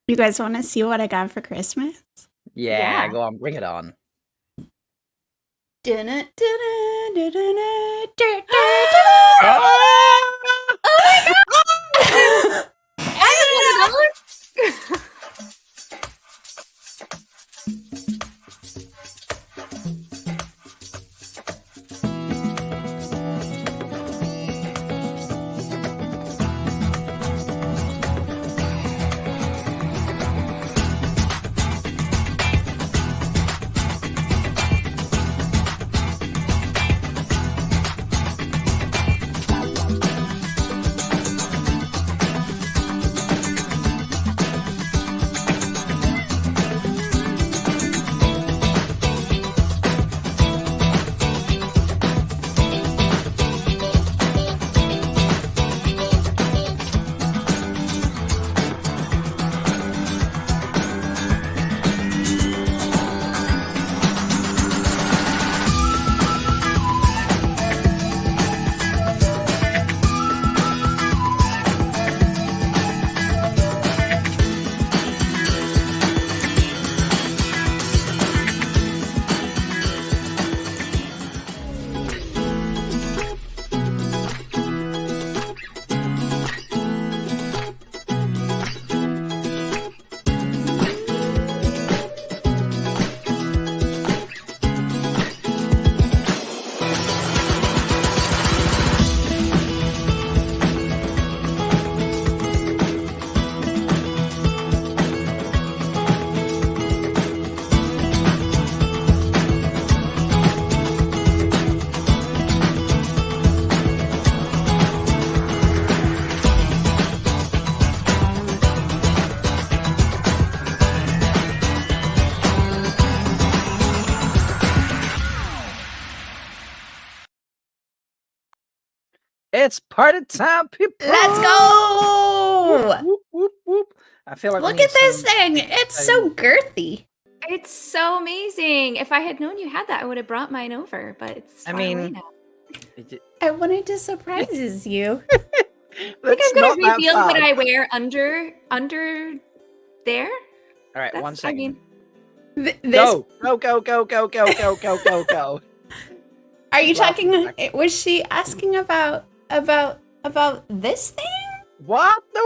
You guys want to see what I got for Christmas? Yeah, go on, bring it on. Oh my god! I have one of those. It's party time, people! Let's go! Whoop, whoop, whoop. I feel like look at this thing. It's so girthy. It's so amazing. If I had known you had that, I would have brought mine over, but it's far away now. I wanted to surprise you. I think I'm going to reveal what I wear under there. All right, 1 second. I mean, go. Are you talking? Was she asking about this thing? What? The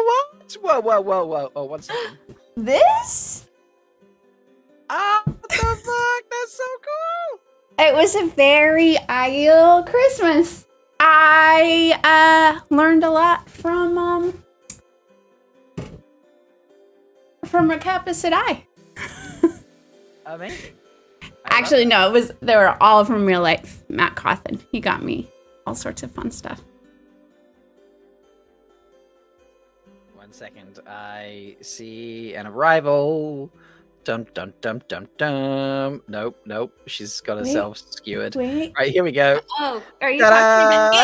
what? Whoa. Oh, 1 second. This? Ah, what the fuck? That's so cool. It was a very ideal Christmas. I learned a lot from Recapacity. Amazing. Actually, no, they were all from real life. Matt Cawthon. He got me all sorts of fun stuff. 1 second. I see an arrival. Dum dum dum dum dum. Nope. She's got herself skewered. Wait. Right, here we go. Oh, are you talking about my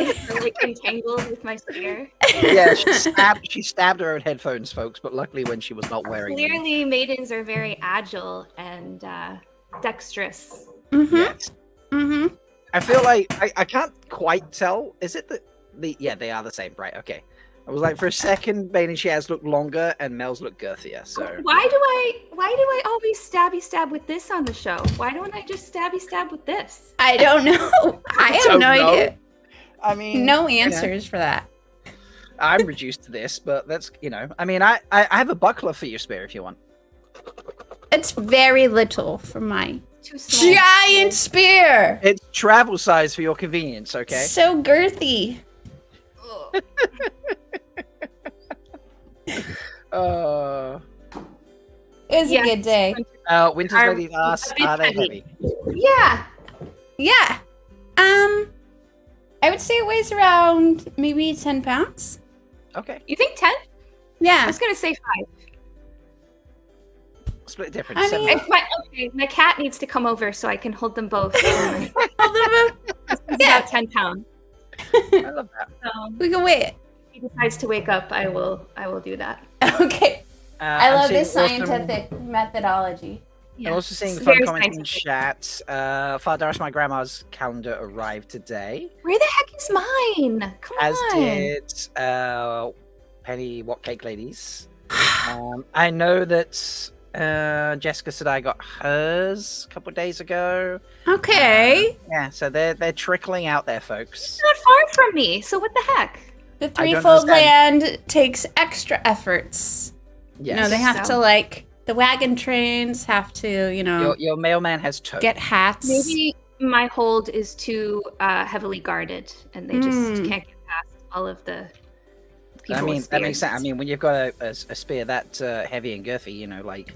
headphones are like entangled with my spear? Yeah, she stabbed her own headphones, folks. But luckily, when she was not wearing them. Clearly, maidens are very agile and dexterous. Mm-hmm. Yes. Mm-hmm. I feel like I can't quite tell. Is it yeah, they are the same, right? Okay. I was like, for a second, Bain&Chiad's look longer and Mel's look girthier. So why do I always stab with this on the show? Why don't I just stab with this? I don't know. I have no idea. I mean, no answers for that. I'm reduced to this, but that's I mean, I have a buckler for your spear if you want. It's very little for my giant spear. It's travel size for your convenience, okay? So girthy. It was a good day. Winter's Lady asks, are they heavy? Yeah. I would say it weighs around maybe 10 pounds. Okay. You think 10? Yeah. I was gonna say 5. Split difference. I mean, my cat needs to come over so I can hold them both. Hold them both. About 10 pounds. I love that. We can weigh it. If he decides to wake up, I will do that. Okay. I love this scientific methodology. I'm also seeing fun comments in chat. Father, my grandma's calendar arrived today. Where the heck is mine? Come on. As did Penny What Cake Ladies. I know that Jessica said I got hers a couple of days ago. Okay. Yeah, so they're trickling out there, folks. It's not far from me, so what the heck? The I don't threefold understand. land takes extra efforts. Yes. You know, they have So? to like the wagon trains have to, you know, Your mailman has tow. get hats. Maybe my hold is too heavily guarded, and they just can't get past all of the people. I mean, with that makes spears. sense. I mean, when you've got a spear that heavy and girthy, you know, like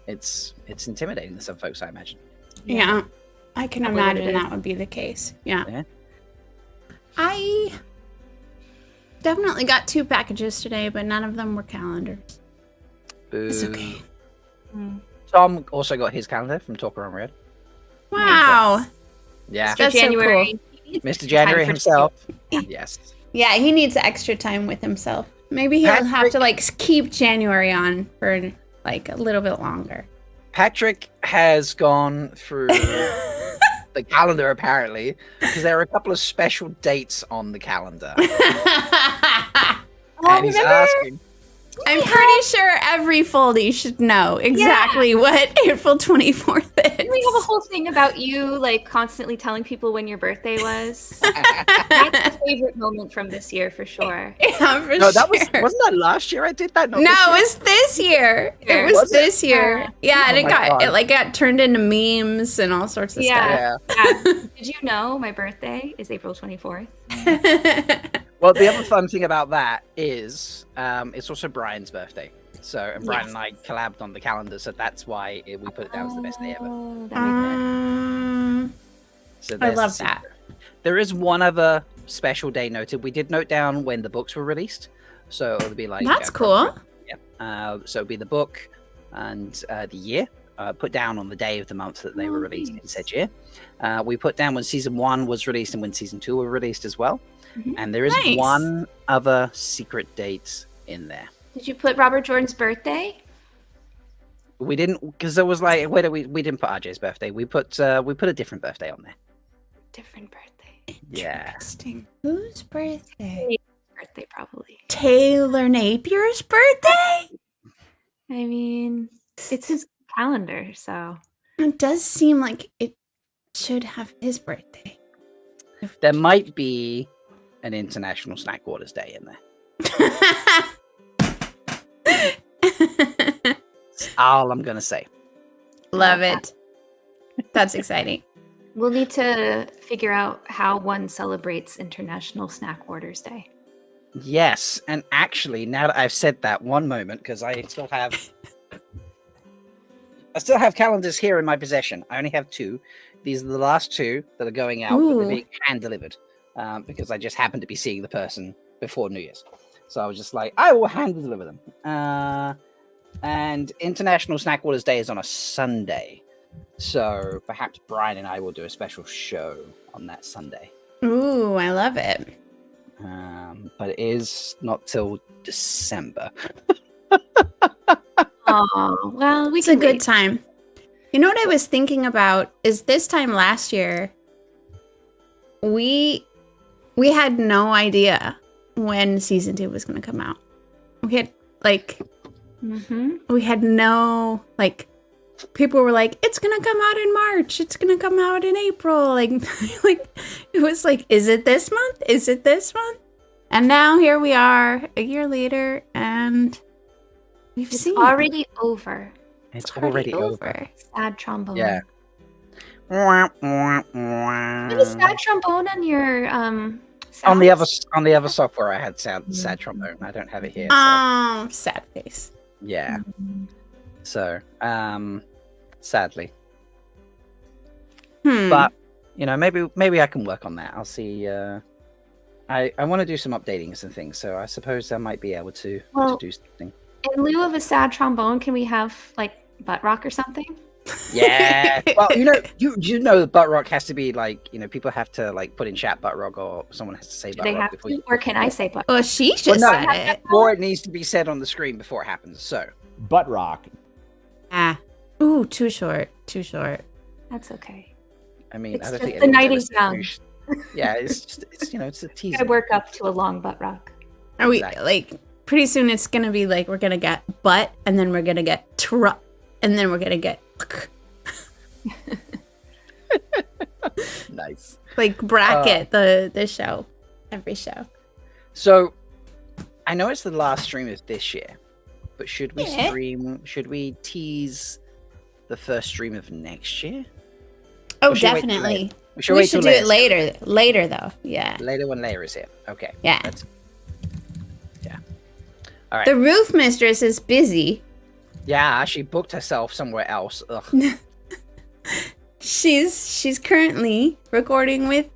it's intimidating to some folks, I imagine. Yeah. I can Probably what it imagine is. that would be the case. Yeah. Yeah. I definitely got 2 packages today, but none of them were calendars. It's Boo. okay. Tom also got his calendar from Talker on Red. Wow. Yeah. Mr. That's so January. Mr. January Time for himself. Yes. Yeah, he needs extra time with himself. Maybe he'll have to like keep January on for like a little bit longer. Patrick has gone through the calendar apparently because there are a couple of special dates on the calendar. And he's asking. I'm pretty sure every foldie should know exactly what April 24th is. Didn't we have a whole thing about you like constantly telling people when your birthday was? That's my favorite moment from this year for sure. Yeah, for No, that sure. wasn't that last year I did that? Not No, this it was this year. It Was was it? this year. Yeah, and Oh it my got God. got turned into memes and all sorts of Yeah. Yeah. Did you know my birthday is April 24th? stuff. Well, the other fun thing about that is it's also Brian's birthday. So, and Brian Yes. and I collabed on the calendar, so that's why we put it down as the best day ever. Oh, that makes sense. So I there's love the that. secret. There is one other special day noted. We did note down when the books were released, so it'll be like That's cool. Yeah. So it'll be the book and the year. Put down on the day of the month that they were released in said year. We put down when season 1 was released and when season 2 were released as well. Mhm. And there is Nice. one other secret date in there. Did you put Robert Jordan's birthday? We didn't, because there was like, wait, we didn't put RJ's birthday. We put a different birthday on there. Different birthday. Yeah. Interesting. Whose birthday? Birthday, probably. Taylor Napier's birthday? I mean, it's his calendar, so. It does seem like it should have his birthday. There might be an International Snack Orders Day in there. That's all I'm going to say. Love it. That's exciting. We'll need to figure out how one celebrates International Snack Orders Day. Yes, and actually, now that I've said that, one moment, because I still have calendars here in my possession. I only have 2. These are the last 2 that are going out, but Ooh. they're being hand delivered because I just happened to be seeing the person before New Year's. So I was just like, I will hand deliver them. And International Snack Orders Day is on a Sunday. So perhaps Brian and I will do a special show on that Sunday. Ooh, I love it. But it is not till December. Oh, well, we It's a can good wait. time. You know what I was thinking about is this time last year, we had no idea when season 2 was going to come out. We had we had no people were like, it's going to come out in March. It's going to come out in April. Like it was like, is it this month? Is it this month? And now here we are a year later and we've It's seen already over. It's already over. Sad trombone. Yeah. You have a sad trombone on your On sounds? the other software, I had sad trombone. I don't have it here. So, Oh, sad face. yeah. So, sadly, but you know, maybe I can work on that. I'll see. I want to do some updatings and things, so I suppose I might be able to do something. In lieu of a sad trombone, can we have like butt rock or something? Yeah. Well, you know, butt rock has to be like, people have to like put in chat butt rock, or someone has to say Do butt they rock have before to, or can I say butt? Well, she just no, said it. or it needs to be said on the screen before it happens. So, Butt rock. Ah. Ooh, too short. Too short. That's okay. I mean, It's I don't just think the night anyone's is ever young. said- Yeah, it's a teaser. I work up to a long butt rock. Are we Exactly. pretty soon it's gonna be like we're gonna get butt, and then we're gonna get truck, and then we're gonna get Nice. like bracket the show, every show. So, I know it's the last stream of this year, but should we Yeah. stream? Should we tease the first stream of next year? Oh, Or should we wait till definitely. later? We wait should till do it later. Later, though. Yeah. Later when Leigh-A is here. Okay. Yeah. Yeah. All right. The roof mistress is busy. Yeah, she booked herself somewhere else. Ugh. She's currently recording with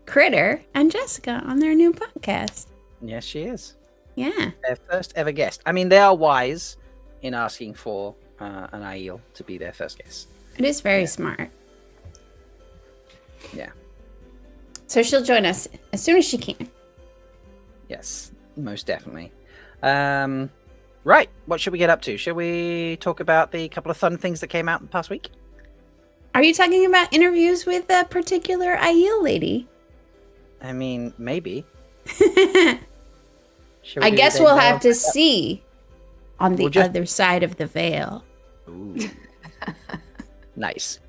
Critter and Jessica on their new podcast. Yes, she is. Yeah. Their first ever guest. I mean, they are wise in asking for an Aiel to be their first guest. It is very smart. Yeah. So she'll join us as soon as she can. Yes, most definitely. Right. What should we get up to? Should we talk about the couple of fun things that came out in the past week? Are you talking about interviews with a particular Aiel lady? I mean, maybe. Should we I do guess the we'll veil? have to see on the We'll just- other side of the veil. Ooh. Nice.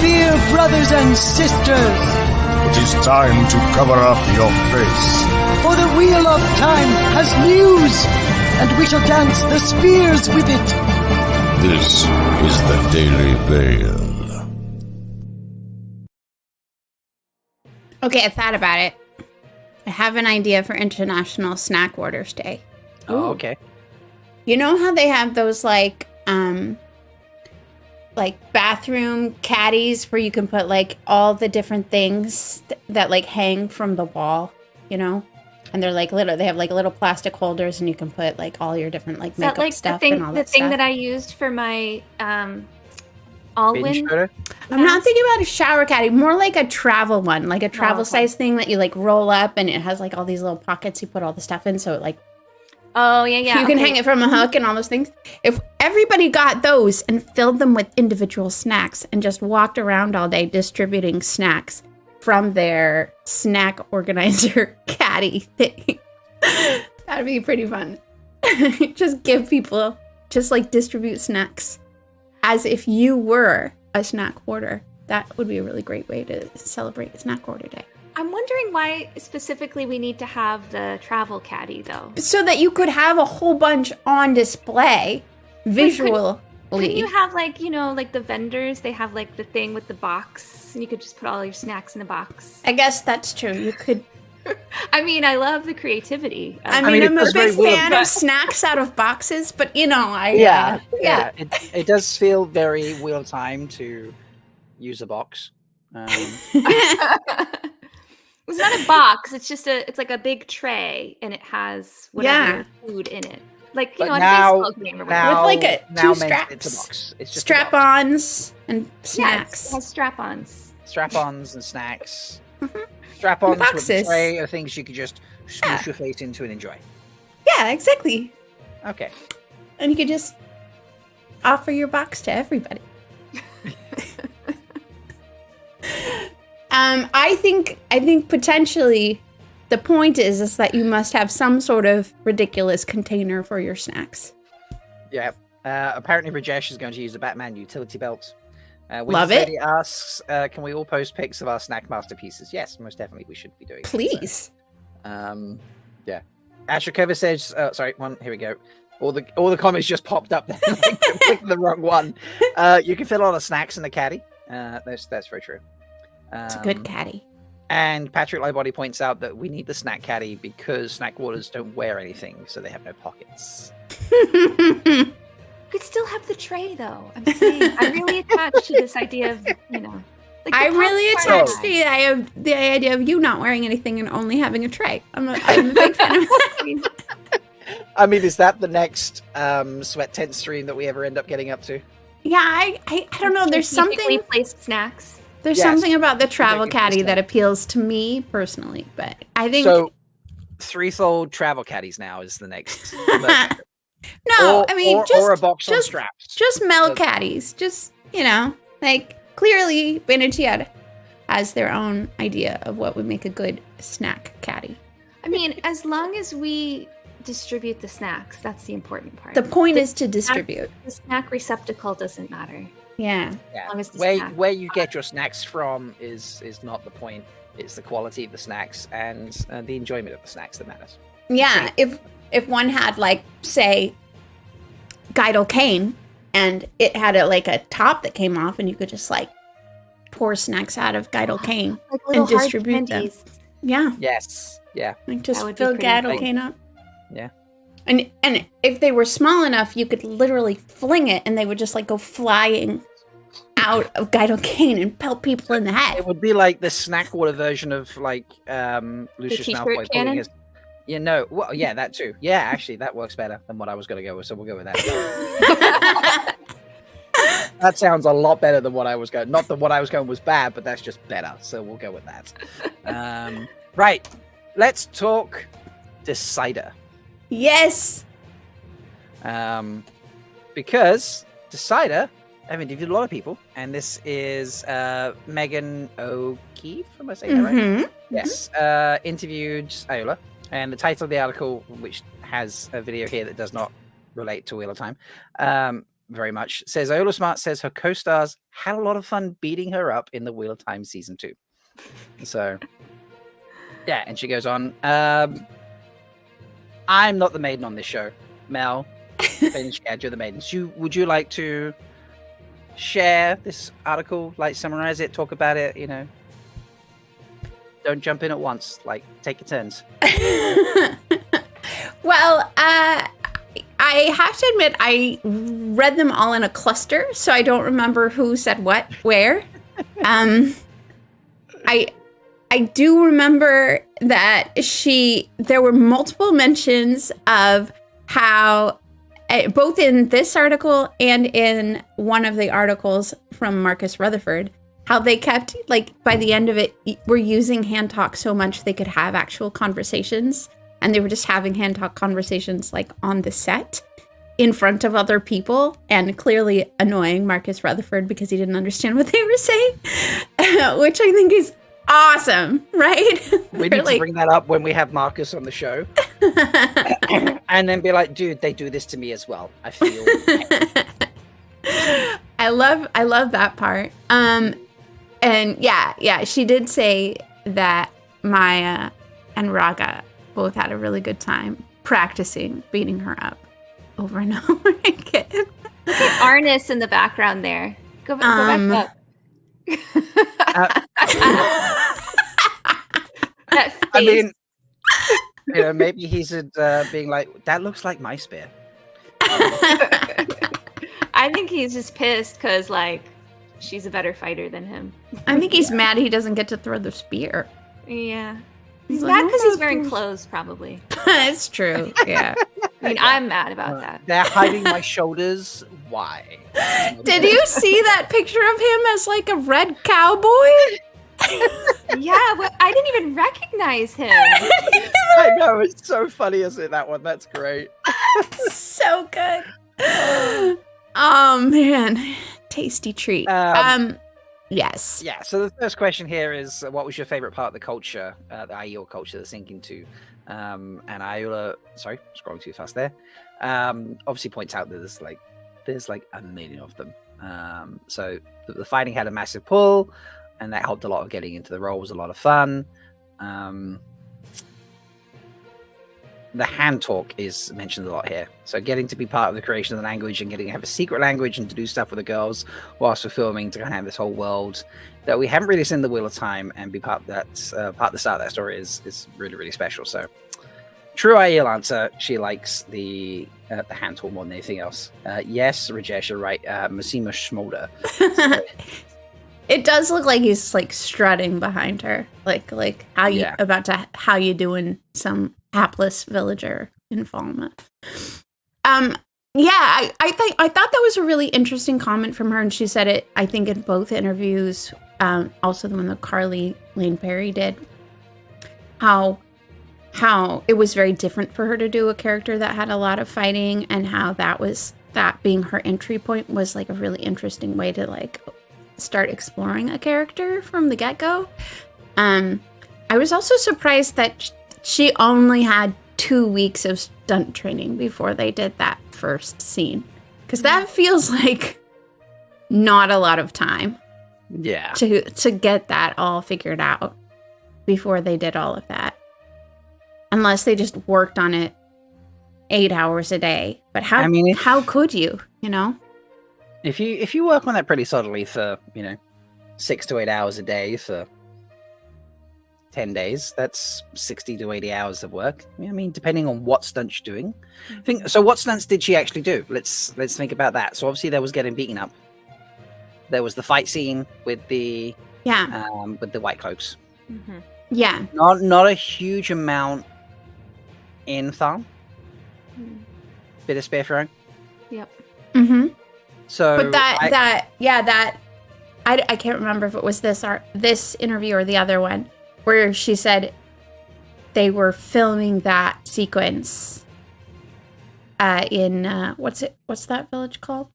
Dear brothers and sisters, It is time to cover up your face. for the wheel of time has news, and we shall dance the spears with it. This is the Daily Veil. Okay, I thought about it. I have an idea for International Snack Orders Day. Oh, okay. You know how they have those like bathroom caddies where you can put like all the different things that like hang from the wall, you know? And they're like little, they have like little plastic holders and you can put like all your different like Is that makeup like stuff the thing, and all that the thing stuff. that I used for my Binge Alwyn? photo? I'm not thinking about a shower caddy, more like a travel one, like a travel size thing that you like roll up and it has like all these little pockets you put all the stuff in. So it like Oh yeah. you can hang it from a hook and all those things. If everybody got those and filled them with individual snacks and just walked around all day distributing snacks from their snack organizer caddy thing, that'd be pretty fun. Just give people, just like distribute snacks as if you were a snack hoarder. That would be a really great way to celebrate Snack Order Day. I'm wondering why specifically we need to have the travel caddy though. So that you could have a whole bunch on display visually. Couldn't you have like, you know, like the vendors, they have like the thing with the box and you could just put all your snacks in the box. I guess that's true. You could. I mean, I love the creativity. I mean, mean, it I'm a does very big well, fan but- of snacks out of boxes, but you know, Yeah. yeah. It does feel very Wheel of Time to use a box. It's not a box. It's like a big tray, and it has whatever food in it, like you But know, now- a baseball game or whatever. Now, With, like, now two It's a straps. box. It's just a box. Strap-ons and Yes, snacks. it has strap-ons. Strap-ons and snacks. Mhm. Strap-ons with a Boxes. tray of things you could just smoosh Yeah. your face into and enjoy. Yeah, exactly. Okay. And you could just offer your box to everybody. I think potentially the point is that you must have some sort of ridiculous container for your snacks. Yeah. Apparently, Rajesh is going to use the Batman utility belt. Love it. Lady asks, can we all post pics of our snack masterpieces? Yes, most definitely we should be doing. Please. Yeah. Ashrakova says, here we go. All the comments just popped up there. I clicked the wrong one. You can fit a lot of snacks in the caddy. That's very true. It's a good caddy. And Patrick Lightbody points out that we need the snack caddy because snack waters don't wear anything, so they have no pockets. You could still have the tray, though. I'm saying I'm really attached to this idea of, you know. Like the I'm really popcorn attached to the idea of you not wearing anything and only having a tray. I'm a big fan of that. I mean, is that the next sweat tent stream that we ever end up getting up to? Yeah, I don't know. There's strategically something. placed snacks. There's Yes. something about the travel Strategically caddy placed. that appeals to me personally, but I think So, 3-fold travel caddies now is the next. No, I mean, just or a box on straps. Just Mel caddies. Just, like clearly Bain&Chiad has their own idea of what would make a good snack caddy. I mean, as long as we distribute the snacks, that's the important part. The point is to distribute. The snack receptacle doesn't matter. Yeah. As long as the Where you get your snacks from is not the point. It's the quality of the snacks and the enjoyment of the snacks that matters. Yeah. If one had, like, say, Guidal cane, and it had a top that came off, and you could just like pour snacks out of Guidal cane and distribute them. Yeah. Yes. Yeah. Like just fill Guidal cane up. Yeah. And if they were small enough, you could literally fling it, and they would just like go flying out of Guidal cane and pelt people in the head. It would be like the snack water version of like Lucius Malfoy pulling his. Well, yeah, that too. Yeah, actually, that works better than what I was going to go with, so we'll go with that. That sounds a lot better than what I was going. Not that what I was going was bad, but that's just better, so we'll go with that. Right, let's talk Decider. Yes. Because Decider, I've interviewed a lot of people, and this is Megan O'Keefe. Am I saying that right? Yes. Interviewed Iola. And the title of the article, which has a video here that does not relate to Wheel of Time very much, says Iola Smart says her co-stars had a lot of fun beating her up in the Wheel of Time season 2. So, yeah, and she goes on, I'm not the maiden on this show. Mel, Bain&Chiad, you're the maidens. Would you like to share this article, like summarize it, talk about it, Don't jump in at once. Like, take your turns. Well, I have to admit, I read them all in a cluster, so I don't remember who said what, where. I do remember that there were multiple mentions of how, both in this article and in one of the articles from Marcus Rutherford, how they kept, like, by the end of it, were using hand talk so much they could have actual conversations. And they were just having hand talk conversations, like, on the set in front of other people, and clearly annoying Marcus Rutherford because he didn't understand what they were saying, which I think is awesome, right? We need to bring that up when we have Marcus on the show. And then be like, dude, they do this to me as well. I feel... I love that part. And yeah, she did say that Maya and Raga both had a really good time practicing beating her up over and over again. Look at Arnis in the background there. Go back up. That face. I mean, maybe he's being like, that looks like my spear. I think he's just pissed because, like, she's a better fighter than him. I think he's mad he doesn't get to throw the spear. Yeah. He's He's mad like, because "Oh, he's wearing please." clothes, probably. It's true. Yeah. I mean, I'm mad about that. They're hiding my shoulders. Why? Did you see that picture of him as like a red cowboy? Yeah, well, I didn't even recognize him. I know, it's so funny, isn't it, that one? That's great. So good. Oh man, tasty treat. Yes. Yeah, so the first question here is, what was your favorite part of the culture, the Aiel culture that's sinking to? And Iola, sorry, scrolling too fast there, obviously points out that there's like a million of them. So the fighting had a massive pull, and that helped a lot of getting into the role. It was a lot of fun. The hand talk is mentioned a lot here. So getting to be part of the creation of the language and getting to have a secret language and to do stuff with the girls whilst we're filming, to kind of have this whole world that we haven't really seen the Wheel of Time and be part of that, part of the start of that story is really, really special. So true Aiel answer, she likes the hand talk more than anything else. Yes, Rajesh, you're right. Massima Schmolder. It does look like he's like strutting behind her, like how you how you doing, some hapless villager in Falmouth. Yeah, I thought that was a really interesting comment from her, and she said it, I think, in both interviews, also the one that Carly Lane Perry did, how how it was very different for her to do a character that had a lot of fighting, and how that being her entry point was like a really interesting way to like start exploring a character from the get-go. I was also surprised that she only had 2 weeks of stunt training before they did that first scene, because that feels like not a lot of time to get that all figured out before they did all of that, unless they just worked on it 8 hours a day. But how could you know, if you work on that pretty solidly for 6 to 8 hours a day for 10 days, that's 60 to 80 hours of work. I mean, depending on what stunts you're doing. So what stunts did she actually do? Let's think about that. So obviously there was getting beaten up. There was the fight scene with the white cloaks. Mm-hmm. Yeah. Not a huge amount in farm. Bit of spear throwing. Yep. Mm-hmm. So but I can't remember if it was this interview or the other one, where she said they were filming that sequence in what's that village called?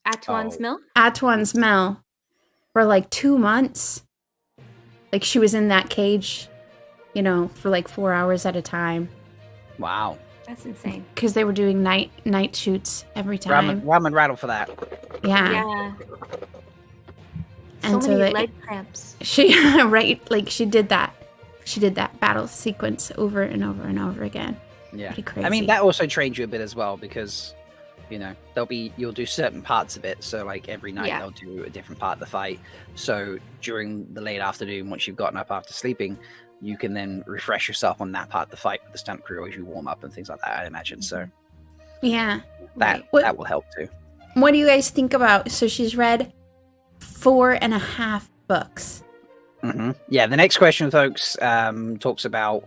Atuan's Mill? Atuan's Mill, for like 2 months. Like she was in that cage, for like 4 hours at a time. Wow. That's insane. Because they were doing night shoots every time. Ramen rattle for that. Yeah. And so many leg cramps. She did that. She did that battle sequence over and over and over again. Yeah. Pretty crazy. I mean, that also trains you a bit as well, because you'll do certain parts of it. So like every night they'll do a different part of the fight. So during the late afternoon, once you've gotten up after sleeping, you can then refresh yourself on that part of the fight with the stunt crew as you warm up and things like that, I imagine. So yeah, that will help too. What do you guys think about? So she's read 4.5 books. Mm-hmm. Yeah, the next question, folks, talks about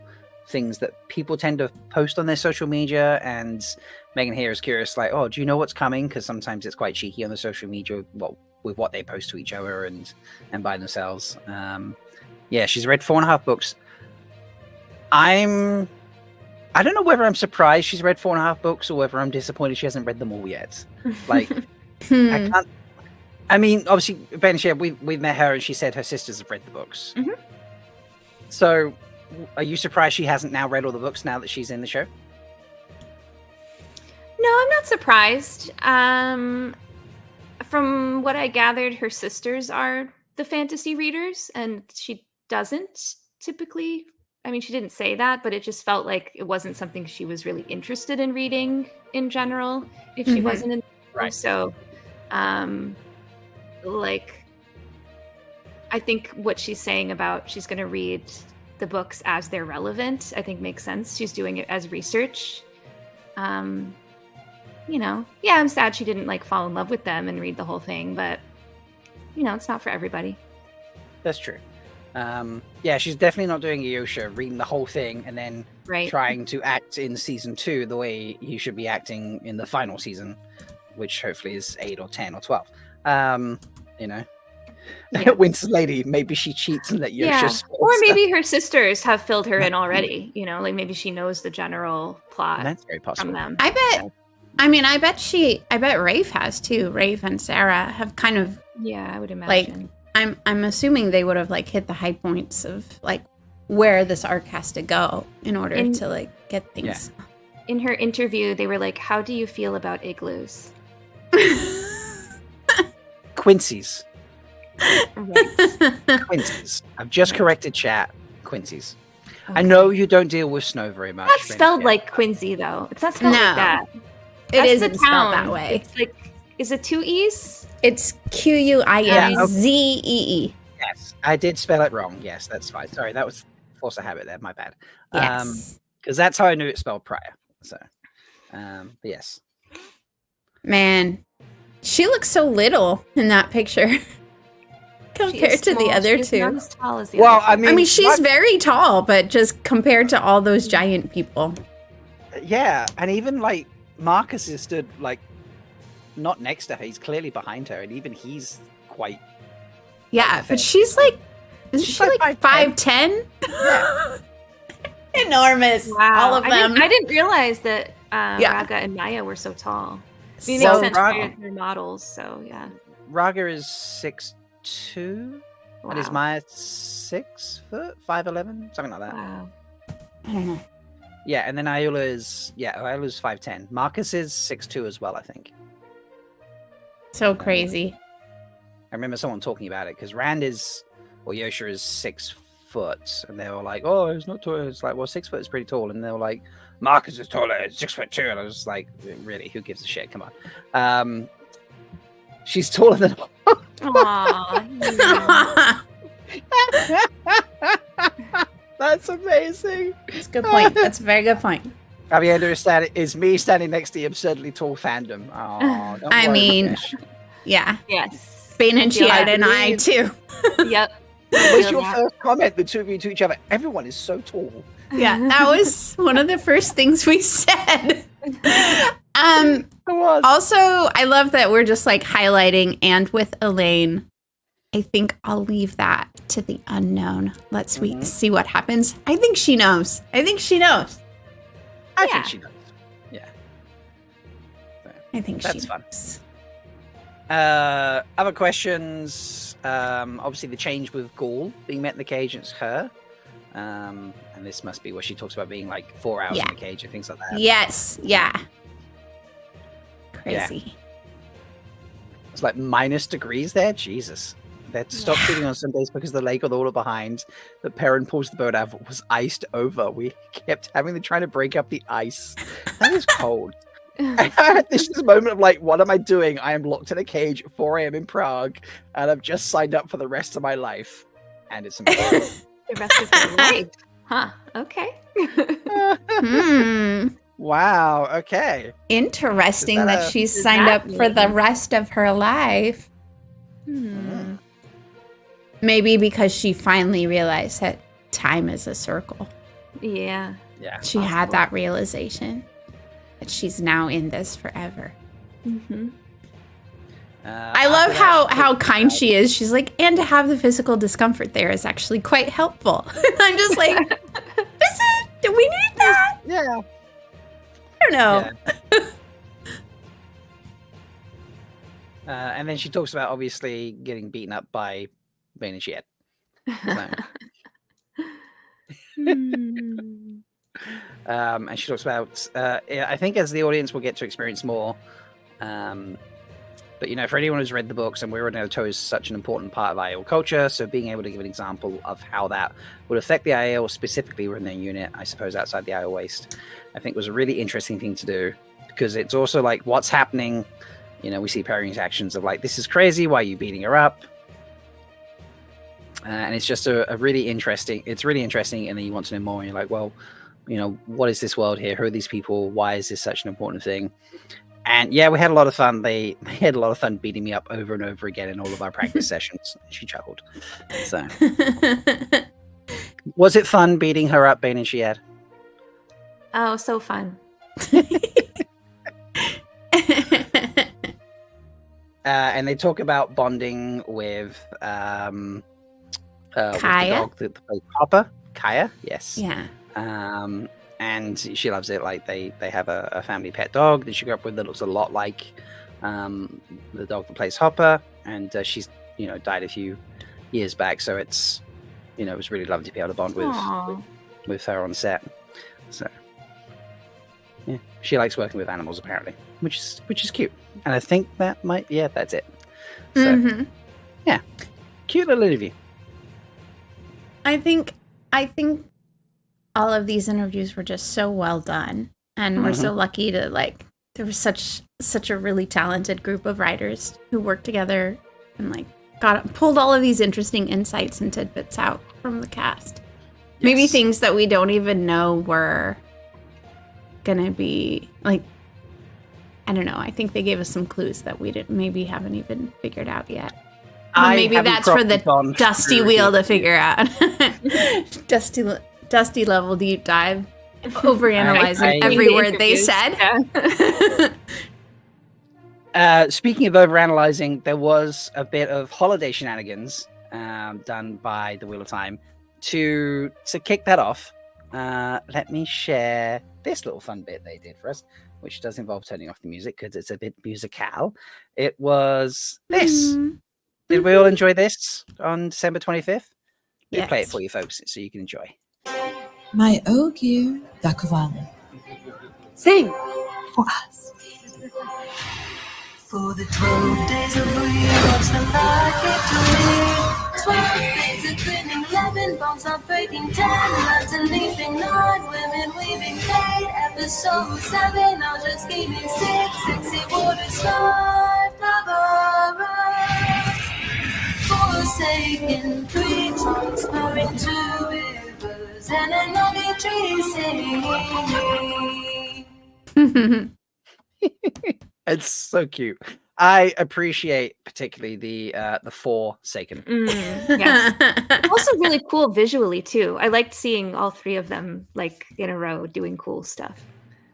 things that people tend to post on their social media, and Megan here is curious, like, oh, do you know what's coming? Because sometimes it's quite cheeky on the social media, with what they post to each other and by themselves. Yeah, she's read 4.5 books. I don't know whether I'm surprised she's read 4.5 books or whether I'm disappointed she hasn't read them all yet. Like, I can't. I mean, obviously, Bain&Chiad, we've met her and she said her sisters have read the books. Mm-hmm. So, are you surprised she hasn't now read all the books now that she's in the show? No, I'm not surprised. From what I gathered, her sisters are the fantasy readers, and she doesn't typically. I mean, she didn't say that, but it just felt like it wasn't something she was really interested in reading in general if she wasn't in the show. Right. So, I think what she's saying about she's going to read the books as they're relevant, I think makes sense. She's doing it as research. I'm sad she didn't fall in love with them and read the whole thing, but it's not for everybody. That's true. Yeah, she's definitely not doing Yosha, reading the whole thing and then trying to act in season 2 the way he should be acting in the final season, which hopefully is 8 or 10 or 12. Winter's Lady, maybe she cheats and let Yosha or maybe her sisters have filled her in already, maybe she knows the general plot. That's very possible from them. I bet. I mean, I bet Rafe has too. Rafe and Sarah have kind of. Yeah, I would imagine. I'm assuming they would have hit the high points of where this arc has to go in order to get things. Yeah. In her interview, they were like, "How do you feel about igloos?" Quincy's. Right. Quincy's. I've just corrected chat. Quincy's. Okay. I know you don't deal with snow very much. It's not spelled like Quincy, though. It's not spelled like that. It isn't spelled that way. It's is it 2 E's? It's Quinzee. Yes, I did spell it wrong. Yes, that's fine. Sorry, that was force of habit there. My bad. Yes. Because that's how I knew it spelled prior. So, but yes. Man, she looks so little in that picture compared to the other two. Not as tall as the other two. I mean, she's very tall, but just compared to all those giant people. Yeah, and even Marcus is stood not next to her. He's clearly behind her, and even he's quite. Yeah, but she's isn't she 5'10"? Yeah. Enormous. Wow. All of them. I didn't realize that Yeah. Raga and Maya were so tall. I mean, it So makes sense Raga- for their models, so yeah. Raga is 6'2", and is Wow. Maya 6 foot, 5'11", something like that. Wow. I don't know. Yeah, and then Iola's 5'10". Marcus is 6'2" as well, I think. So crazy. I remember someone talking about it because Yosha is 6 foot, and they were like, "Oh, it's not tall." It's like, well, 6 foot is pretty tall, and they were like, "Marcus is taller, it's 6'2", and I was just like, "Really? Who gives a shit? Come on." She's taller than. Aw. That's amazing. That's a good point. That's a very good point. Avienda is me standing next to the absurdly tall fandom. Oh, don't I worry, mean, Fish. yeah. Yes. Bain&Chiad and I mean- too. Yep. What's your first comment? The two of you to each other. Everyone is so tall. Yeah, that was one of the first things we said. It was. Also, I love that we're just like highlighting and with Elaine. I think I'll leave that to the unknown. Let's see what happens. I think she knows. I Yeah. think she knows. Yeah. I think That's she fun. knows. Other questions. Obviously, the change with Gaul being met in the cage, it's her. And this must be where she talks about being like 4 hours Yeah. in the cage and things like that. Yes. Yeah. Crazy. It's like minus degrees there. Jesus. They had to stop shooting on some days because the lake or the water behind that Perrin pulls the boat out of was iced over. We kept having to try to break up the ice. That is cold. I had this moment of like, what am I doing? I am locked in a cage at 4 a.m. in Prague, and I've just signed up for the rest of my life. And it's amazing. The rest of your life. Huh. Okay. Wow. Okay. Interesting Is that that a- she's does signed that up for the mean- rest of her life. Maybe because she finally realized that time is a circle. Yeah. Yeah. She had that realization that she's now in this forever. Mm-hmm. I love how kind she is. She's like, and to have the physical discomfort there is actually quite helpful. I'm just like, do we need that? Yeah. I don't know. Yeah. And then she talks about obviously getting beaten up by Bain&Chiad. And she talks about, I think as the audience will get to experience more, but for anyone who's read the books, and Weirwood is such an important part of IAL culture, so being able to give an example of how that would affect the IAL specifically within their unit, I suppose outside the IAL waste, I think was a really interesting thing to do, because it's also like what's happening. We see Perrin's actions of like, this is crazy, why are you beating her up? And it's just a really interesting, and then you want to know more, and you're like, well, what is this world here? Who are these people? Why is this such an important thing? And yeah, we had a lot of fun. They had a lot of fun beating me up over and over again in all of our practice sessions. She chuckled. So, was it fun beating her up, Bain&Chiad? Oh, so fun. And they talk about bonding with Kaya? with the dog that plays Hopper. Kaya, yes. Yeah. And she loves it. Like they have a family pet dog that she grew up with that looks a lot like the dog that plays Hopper, and she's died a few years back. So it's it was really lovely to be able to bond with her on set. So yeah, she likes working with animals apparently, which is cute. And I think that that's it. So yeah, cute little interview. I think all of these interviews were just so well done, and we're so lucky to there was such a really talented group of writers who worked together and pulled all of these interesting insights and tidbits out from the cast. Yes. Maybe things that we don't even know were gonna be I don't know. I think they gave us some clues that we haven't even figured out yet. Well, maybe that's for the Dusty Wheel to figure out. Dusty level deep dive, overanalyzing every word they said. Yeah. Speaking of overanalyzing, there was a bit of holiday shenanigans done by the Wheel of Time to kick that off. let me share this little fun bit they did for us, which does involve turning off the music because it's a bit musical. It was this. Did we all enjoy this on December 25th? We play it for you folks so you can enjoy. My Ogier Dakovana. Sing For us. For the 12 days of the year, what's the market to me? 12 days of grinning, 11 bones not breaking, 10 months and leaping, 9 women weaving, 8 episode 7, I'll just giving 6 sexy waters, 5 Barbara, forsaken 3 tongues, pouring 2 rivers, and an ugly tree singing. It's so cute. I appreciate particularly the Forsaken. Yes. Also really cool visually too. I liked seeing all 3 of them like in a row doing cool stuff.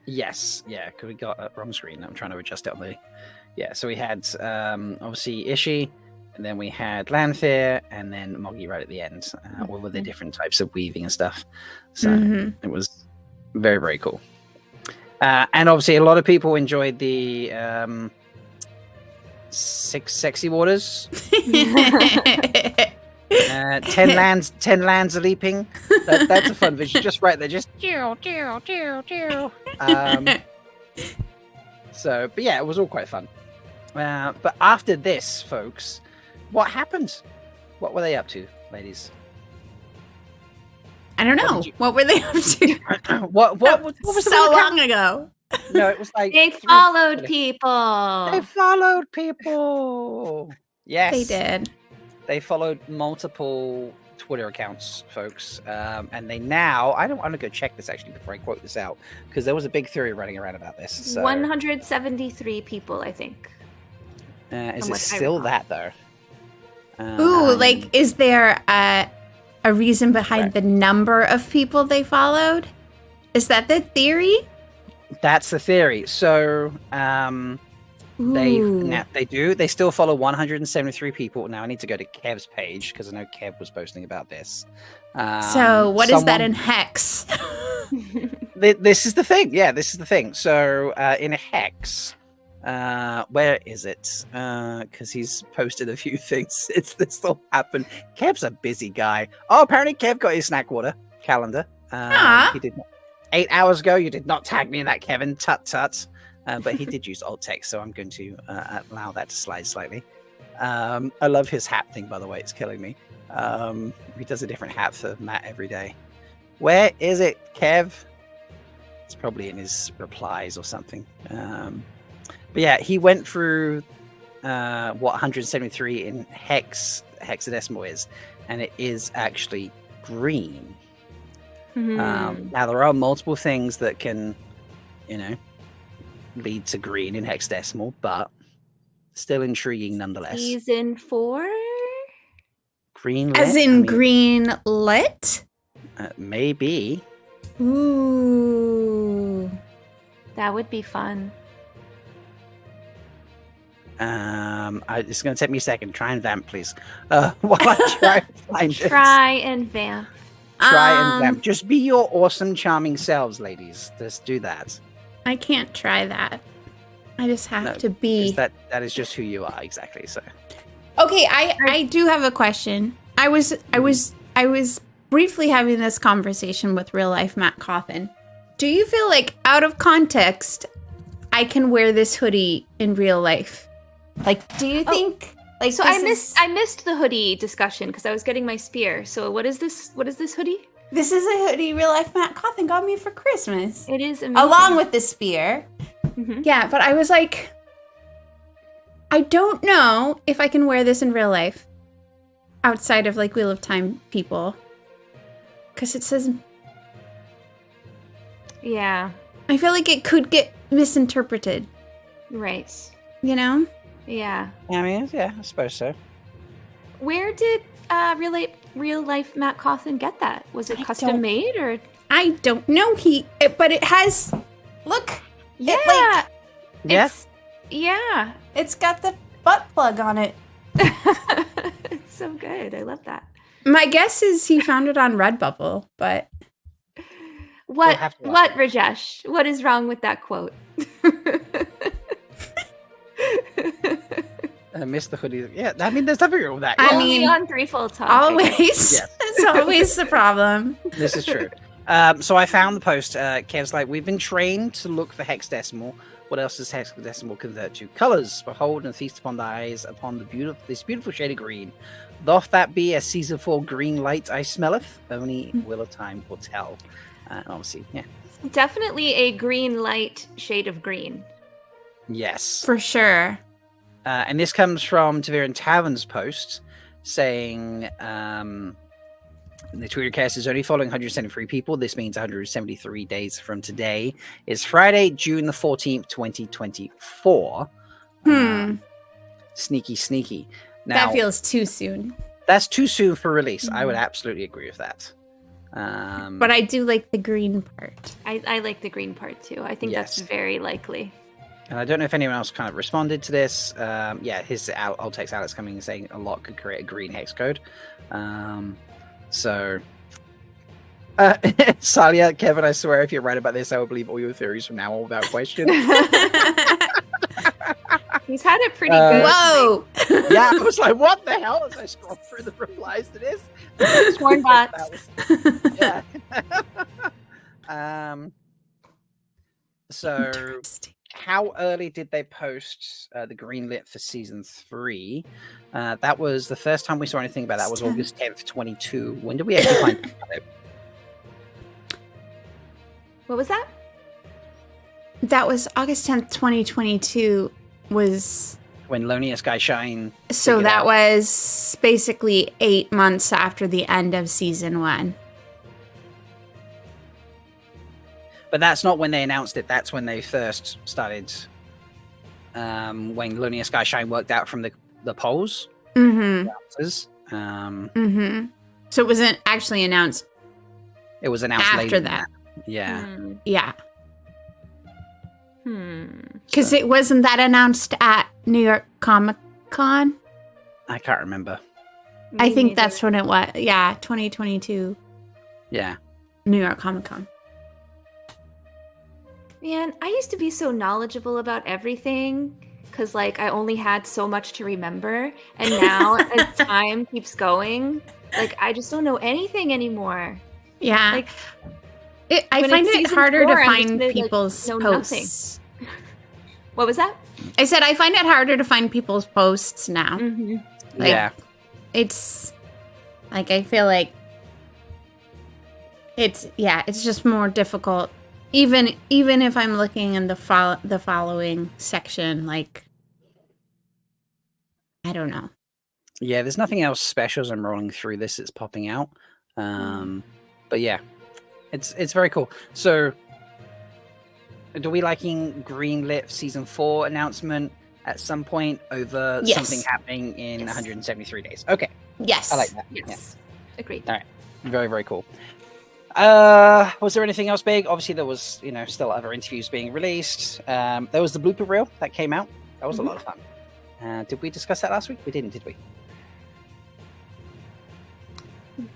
Yes, yeah, because we got a wrong screen. I'm trying to adjust it on the. Yeah, so we had obviously Ishi, and then we had Lanfear, and then Moggy right at the end, all of the different types of weaving and stuff. So it was very, very cool. And obviously, a lot of people enjoyed the 6 sexy waters. 10 lands are leaping. That's a fun visual. Just right there, just So, but yeah, it was all quite fun. But after this, folks, what happened? What were they up to, ladies? I don't know. What were they up to? what was so long ago? No, it was like they followed people. They followed people. Yes, They did. They followed multiple Twitter accounts, folks, and they now. I want to go check this actually before I quote this out because there was a big theory running around about this. So. 173 people, I think. Is it still that though? Ooh, like, is there a reason behind the number of people they followed? Is that the theory? That's the theory. So, they still follow 173 people. Now I need to go to Kev's page because I know Kev was posting about this. So what is that in hex? This is the thing. Yeah, this is the thing. So in a hex, where is it? Because he's posted a few things. This all happened. Kev's a busy guy. Oh, apparently Kev got his snack water calendar. He did not. 8 hours ago, you did not tag me in that, Kevin. Tut tut. But he did use alt text, so I'm going to allow that to slide slightly. I love his hat thing, by the way. It's killing me. He does a different hat for Matt every day. Where is it, Kev? It's probably in his replies or something. But yeah, he went through what 173 in hexadecimal is, and it is actually green. Now there are multiple things that can, lead to green in hexadecimal, but still intriguing nonetheless. Season 4? Green lit? As in green lit? Maybe. Ooh. That would be fun. It's going to take me a second. Try and vamp, please. While I try and find it. Try and vamp. Try and vamp. Just be your awesome, charming selves, ladies. Just do that. I can't try that. I just have to be. That is just who you are, exactly. So. Okay, I do have a question. I was briefly having this conversation with real life Matt Cawthon. Do you feel like out of context, I can wear this hoodie in real life? Like, do you think? Like, so I missed the hoodie discussion because I was getting my spear. So what is this? What is this hoodie? This is a hoodie real life Matt Cawthon got me for Christmas. It is amazing. Along with the spear. Mm-hmm. Yeah, but I was like, I don't know if I can wear this in real life outside of like Wheel of Time people. Because it says... Yeah. I feel like it could get misinterpreted. Right. You know? Yeah. I mean, yeah, I suppose so. Where did real life Matt Cawthon get that? Was it custom made or? I don't know. But it has. Look. Yeah. Yeah. It's got the butt plug on it. It's so good. I love that. My guess is he found it on Redbubble, but What? have to What, ask Rajesh? What is wrong with that quote? Mr. Hoodie. Yeah, I mean, there's nothing wrong with that. I Yeah, mean, Only on Threefold Talk. I Always. guess. Yes. That's always the problem. this is true. So I found the post. Kev's like, we've been trained to look for hexadecimal. What else does hexadecimal convert to? Colors. Behold and feast upon the eyes upon this beautiful shade of green. Doth that be a season 4 green light I smelleth? Only will a time will tell. Obviously, yeah. Definitely a green light shade of green. Yes. For sure. And this comes from Taviran Tavern's post saying the Twitter cast is only following 173 people. This means 173 days from today is Friday, June the 14th, 2024. Sneaky. Now, That feels too soon. that's too soon for release. I would absolutely agree with that. But I do like the green part. I like the green part too. I think that's Yes. very likely. And I don't know if anyone else kind of responded to this. His alt text Alex coming and saying a lot could create a green hex code. Salia, Kevin, I swear if you're right about this, I will believe all your theories from now on without question. He's had it pretty good. Whoa! Yeah, I was like, what the hell? As I scrolled through the replies to this. Sworn bots. Yeah. So Interesting. how early did they post the greenlit for season 3? That was the first time we saw anything about that was August 10th, 22. When did we actually find out? What was that? That was August 10th, 2022 was... When Loneliest Guy Shine... So figured that out- was basically 8 months after the end of season 1. But that's not when they announced it. That's when they first started... when Loneliest Guy Shine worked out from the polls. Mm-hmm. Answers. Mm-hmm. So it wasn't actually announced. It was announced After later than that. Yeah. Yeah. Hmm. Because it wasn't that announced at New York Comic Con. I can't remember. I Me think neither. that's when it was. Yeah, 2022 Yeah. New York Comic Con. Man, I used to be so knowledgeable about everything because, like, I only had so much to remember. And now, as time keeps going, like, I just don't know anything anymore. Yeah. Like, I when find it's it season harder 4, to I'm just find gonna, like, people's know posts. What was that? I said I find it harder to find people's posts now. Mm-hmm. Like, yeah. It's like I feel like it's just more difficult. Even if I'm looking in the following section, like I don't know. Yeah, there's nothing else special as I'm rolling through this that's popping out. But yeah, it's very cool. So, do we liking greenlit season 4 announcement at some point over Yes. something happening in 173 days? Okay, Yes, I like that. Yes. Agreed. All right. Very, very cool. Was there anything else big? Obviously, there was, still other interviews being released. There was the blooper reel that came out. That was a lot of fun. Did we discuss that last week? We didn't, did we?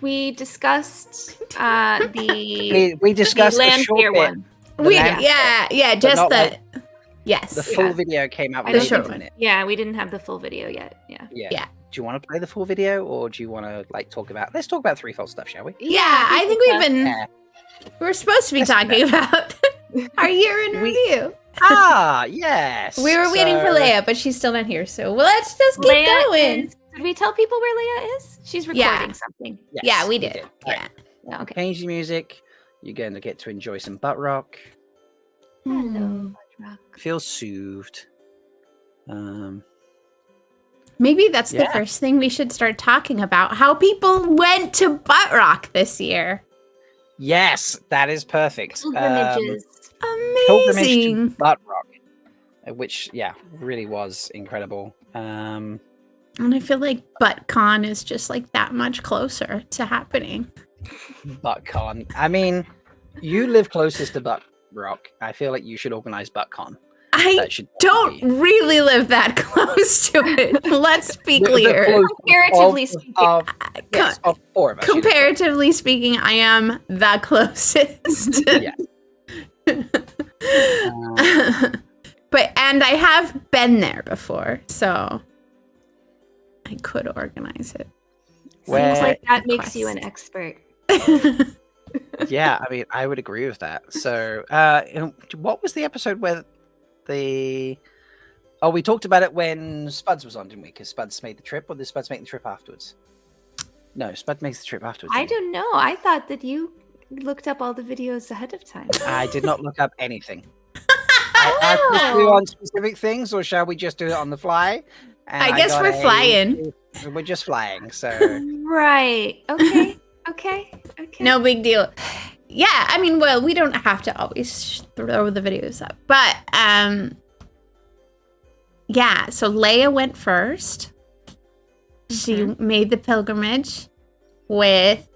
We discussed the We discussed the the Lamplier short bit. one. The lamp- just not the yes. The full Yeah. video came out I later, short didn't one. it? Yeah, we didn't have the full video yet. Yeah. Yeah. Do you want to play the full video, or do you want to talk about? Let's talk about Threefold stuff, shall we? Yeah, I think we've been. Yeah. We're supposed to be Let's do talking about our year in review. Yes. We were waiting for So- Leigh-A, but she's still not here. So let's just keep Leigh-A going. Did we tell people where Leigh-A is? She's recording Yeah. something. Yes, Yeah, we did. All Yeah. right. Yeah, okay. Change the music. You're going to get to enjoy some butt rock. Hello, Rock. Feel soothed. Maybe that's the Yeah. first thing we should start talking about. How people went to Butt Rock this year. Yes, that is perfect. Pilgrimages. Pilgrimage to Amazing. Butt Rock, which really was incredible. And I feel like ButtCon is just like that much closer to happening. ButtCon. I mean, you live closest to Butt Rock. I feel like you should organize ButtCon. I That should don't be- really live that close to it. Let's be The clear. closest Comparatively of- speaking. of- yes, of 4 of us. you live close. Comparatively speaking, I am the closest. Yeah. But and I have been there before, so I could organize it. Where- Seems like that makes you an Quest. expert. Yeah, I mean, I would agree with that. So, what was the episode where we talked about it when Spuds was on, didn't we? Because Spuds made the trip, or did Spuds make the trip afterwards? No, Spud makes the trip afterwards. I didn't he? don't know. I thought that you looked up all the videos ahead of time. I did not look up anything. I supposed to do on specific things, or shall we just do it on the fly? And I guess got we're flying. We're just flying, so Right. Okay. Okay. No big deal. Yeah, I mean, well, we don't have to always throw the videos up, but yeah. So Leigh-A went first. She made the pilgrimage with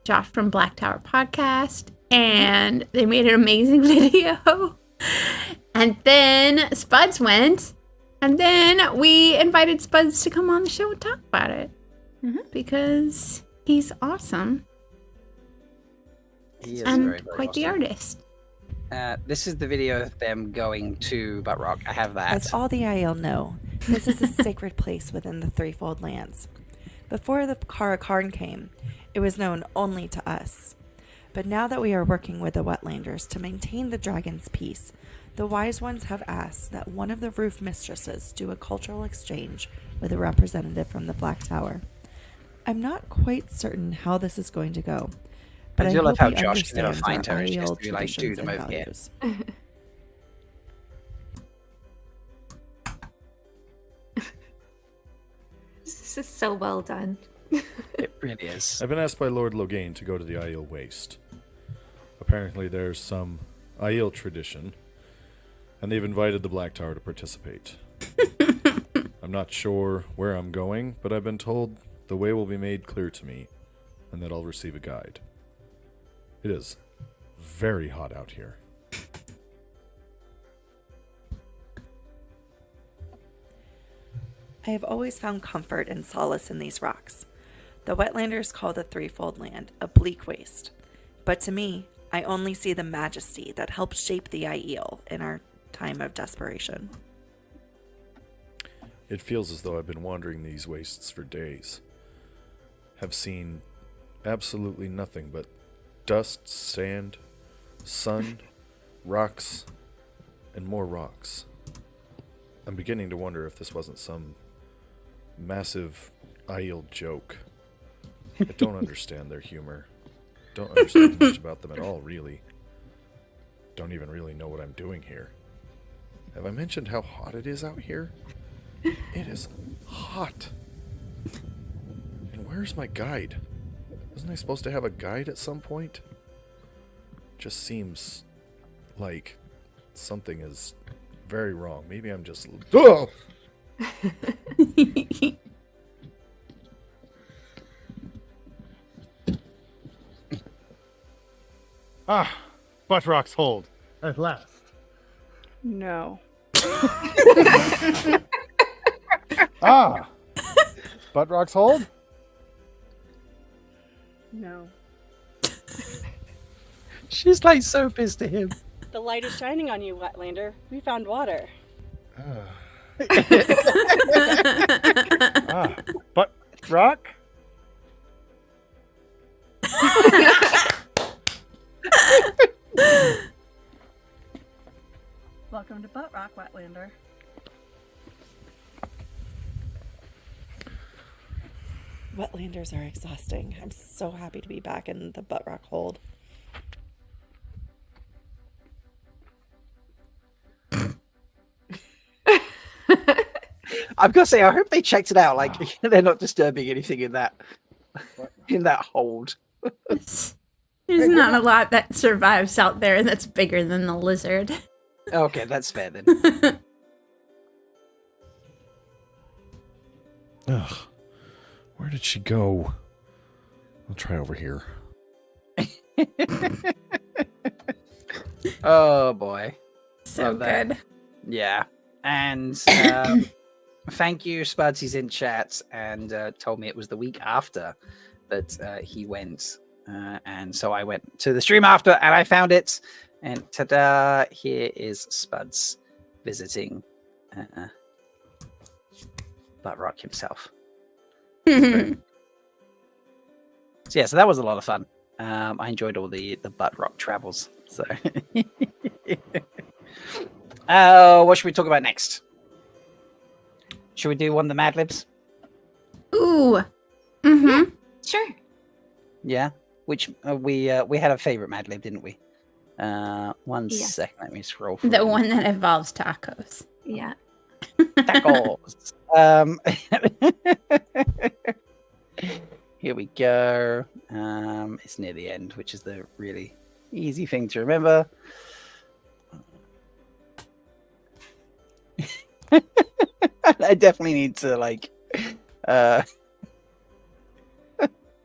Josh from Black Tower Podcast, and they made an amazing video. And then Spuds went, and then we invited Spuds to come on the show and talk about it because he's awesome he is and very, very quite the awesome. artist. This is the video of them going to Butt Rock. I have that. As all the Aiel know, this is a sacred place within the Threefold Lands. Before the Kara-Karn came, it was known only to us. But now that we are working with the Wetlanders to maintain the dragon's peace, the Wise Ones have asked that one of the roof mistresses do a cultural exchange with a representative from the Black Tower. I'm not quite certain how this is going to go, but I I do love hope how he Josh can never understands our find her and she has Aiel to be like, traditions "Dude, I'm and over here." values. This is so well done. It really is. I've been asked by Lord Logain to go to the Aiel Waste. Apparently there's some Aiel tradition, and they've invited the Black Tower to participate. I'm not sure where I'm going, but I've been told the way will be made clear to me, and that I'll receive a guide. It is very hot out here. I have always found comfort and solace in these rocks. The Wetlanders call the Threefold Land a bleak waste, but to me, I only see the majesty that helped shape the Aiel in our time of desperation. It feels as though I've been wandering these wastes for days. Have seen absolutely nothing but dust, sand, sun, rocks, and more rocks. I'm beginning to wonder if this wasn't some massive Aiel joke. I don't understand their humor. Don't understand much about them at all, really. Don't even really know what I'm doing here. Have I mentioned how hot it is out here? It is hot. And where's my guide? Wasn't I supposed to have a guide at some point? Just seems like something is very wrong. Maybe I'm just... Oh! Ah, butt rocks hold. At last. No. Ah! Butt rocks hold? No. She's like so pissed at him. The light is shining on you, Wetlander. We found water. Ah, butt rock? Welcome to Butt Rock, Wetlander. Wetlanders are exhausting. I'm so happy to be back in the Butt Rock hold. I've got to say, I hope they checked it out. Like, they're not disturbing anything in that hold. There's not a lot that survives out there that's bigger than the lizard. Okay, that's fair then. Ugh. Where did she go? I'll try over here. Oh boy. So Love that. good. Yeah. And thank you, Spuds. He's in chat and told me it was the week after that he went. And so I went to the stream after and I found it. And ta-da, here is Spuds visiting Buttrock himself. So yeah, so that was a lot of fun. I enjoyed all the Buttrock travels. So what should we talk about next? Should we do one of the Mad Libs? Ooh. Mm-hmm. Yeah, sure. Yeah. Which we had a favorite Mad Lib, didn't we? One second, let me scroll through. The one that involves tacos. Yeah. Tacos. Here we go. It's near the end, which is the really easy thing to remember. I definitely need to like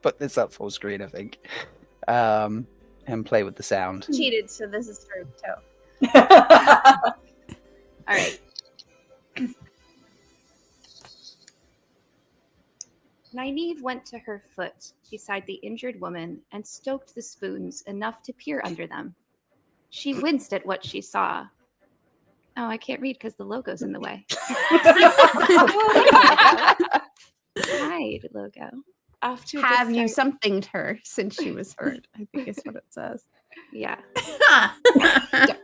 put this up full screen, I think, and play with the sound. Cheated, so this is for Toe. All right. Nynaeve went to her foot beside the injured woman and stoked the spoons enough to peer under them. She winced at what she saw. Oh, I can't read because the logo's in the way. Hide logo. Off to have you somethinged her since she was hurt, I think is what it says. Yeah.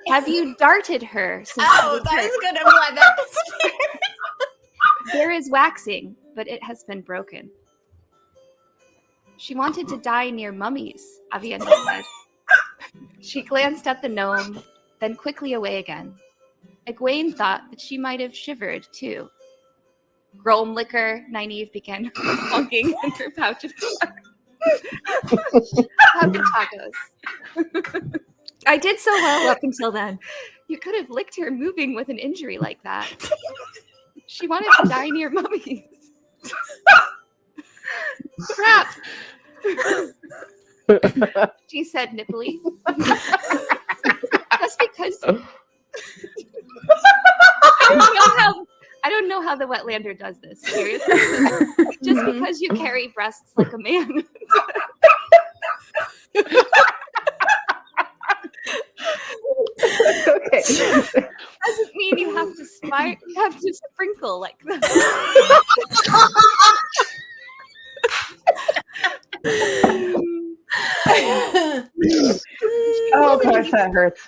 Have you darted her since that is good. I'm glad that was There is waxing, but it has been broken. She wanted to die near mummies, Avienda said. She glanced at the gnome, then quickly away again. Egwene thought that she might have shivered, too. Grom liquor, Nynaeve began honking in her pouch of tacos. I did so well up until then. You could have licked her moving with an injury like that. She wanted to die near mummies. Crap! She said nippily. Just because... I don't know how the Wetlander does this, seriously. Just because you carry breasts like a man. Okay. Doesn't mean you have to sprinkle like that. Oh gosh, that hurts.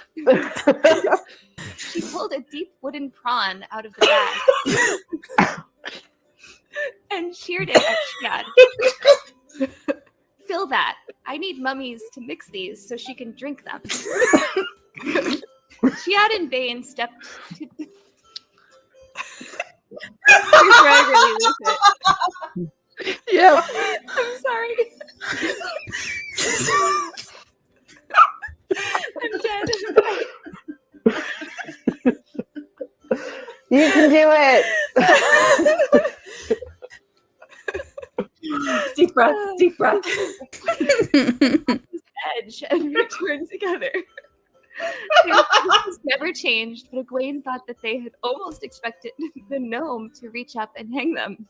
She pulled a deep wooden prawn out of the bag and sheared it at Chiad. Fill that. I need mummies to mix these so she can drink them. Chiad and Bain stepped to... Here's where I really lose it. Yeah. I'm sorry. I'm dead. You can do it. Deep breath, deep breath. Edge and return together. Their faces never changed, but Egwene thought that they had almost expected the gnome to reach up and hang them.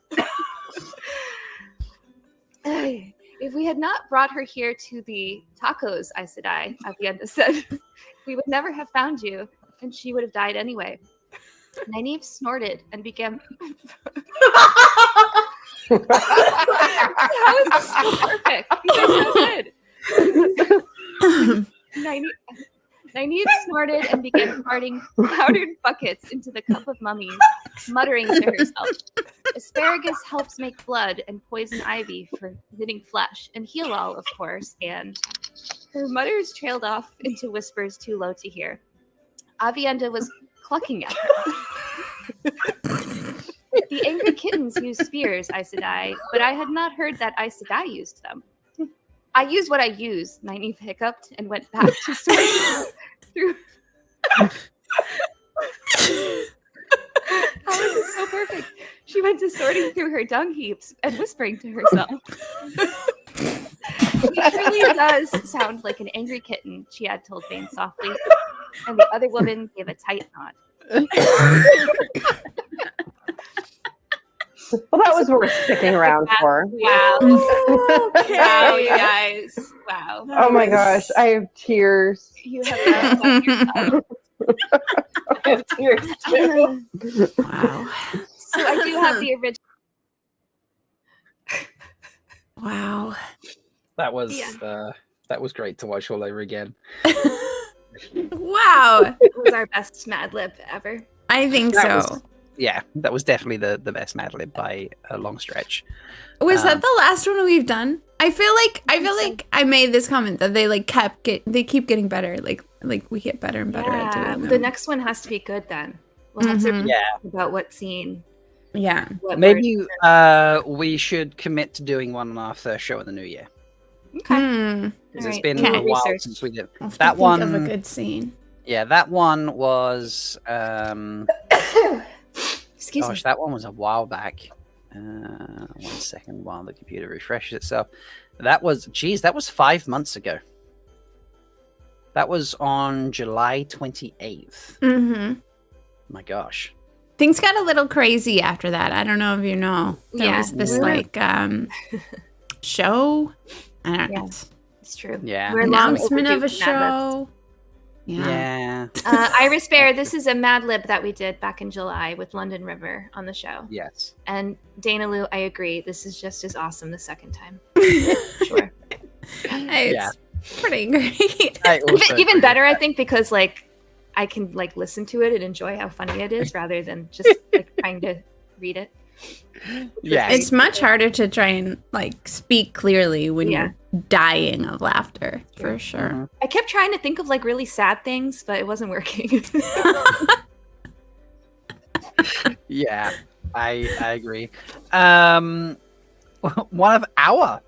If we had not brought her here to the tacos, Aes Sedai, Avienda said, we would never have found you, and she would have died anyway. Nynaeve snorted and began... How is this so perfect? These are so good. Nynaeve snorted and began farting powdered buckets into the cup of mummies, muttering to herself. Asparagus helps make blood and poison ivy for thinning flesh, and heal all, of course, and... Her mutters trailed off into whispers too low to hear. Avienda was clucking at her. The angry kittens use spears, Aes Sedai, but I had not heard that Aes Sedai used them. I use what I use, Nynaeve hiccuped and went back to sorting through... How is this so perfect? She went to sorting through her dung heaps and whispering to herself. She truly does sound like an angry kitten, Chiad told Bain softly, and the other woman gave a tight nod. Well, that was worth sticking around for. Wow. Okay. Wow, you guys. Wow. Oh my gosh, I have tears. You have yourself. I have tears too. Wow. So I do have the original. Wow. That was great to watch all over again. Wow. It was our best Mad Lib ever. I think That so. that was definitely the best Mad Lib by a long stretch. Was that the last one we've done? I feel like I made this comment that they like they keep getting better. Like we get better and better at doing them. The next one has to be good then. We'll have to Yeah. about what scene. Yeah. What Maybe we should commit to doing one on our first show in the new year. Okay. Because All it's right. been Okay. a while Research. since we did I'll have to that think one. of a good scene. Yeah, that one was. Excuse me. Gosh, that one was a while back. 1 second while the computer refreshes itself. That was 5 months ago. That was on July 28th. Mm-hmm. My gosh. Things got a little crazy after that. I don't know if you know. There was this show. I don't know. It's true. Yeah. We're long Announcement of overdue a for Mad Libs. show. Yeah. Iris Bear, this is a Mad Lib that we did back in July with London River on the show. Yes. And Dana Lou, I agree. This is just as awesome the second time. Sure. It's pretty great. Even better, I think, because like I can like listen to it and enjoy how funny it is rather than just like trying to read it. Yeah. It's much harder to try and like speak clearly when you're dying of laughter, for sure. I kept trying to think of like really sad things, but it wasn't working. Yeah, I agree. One of our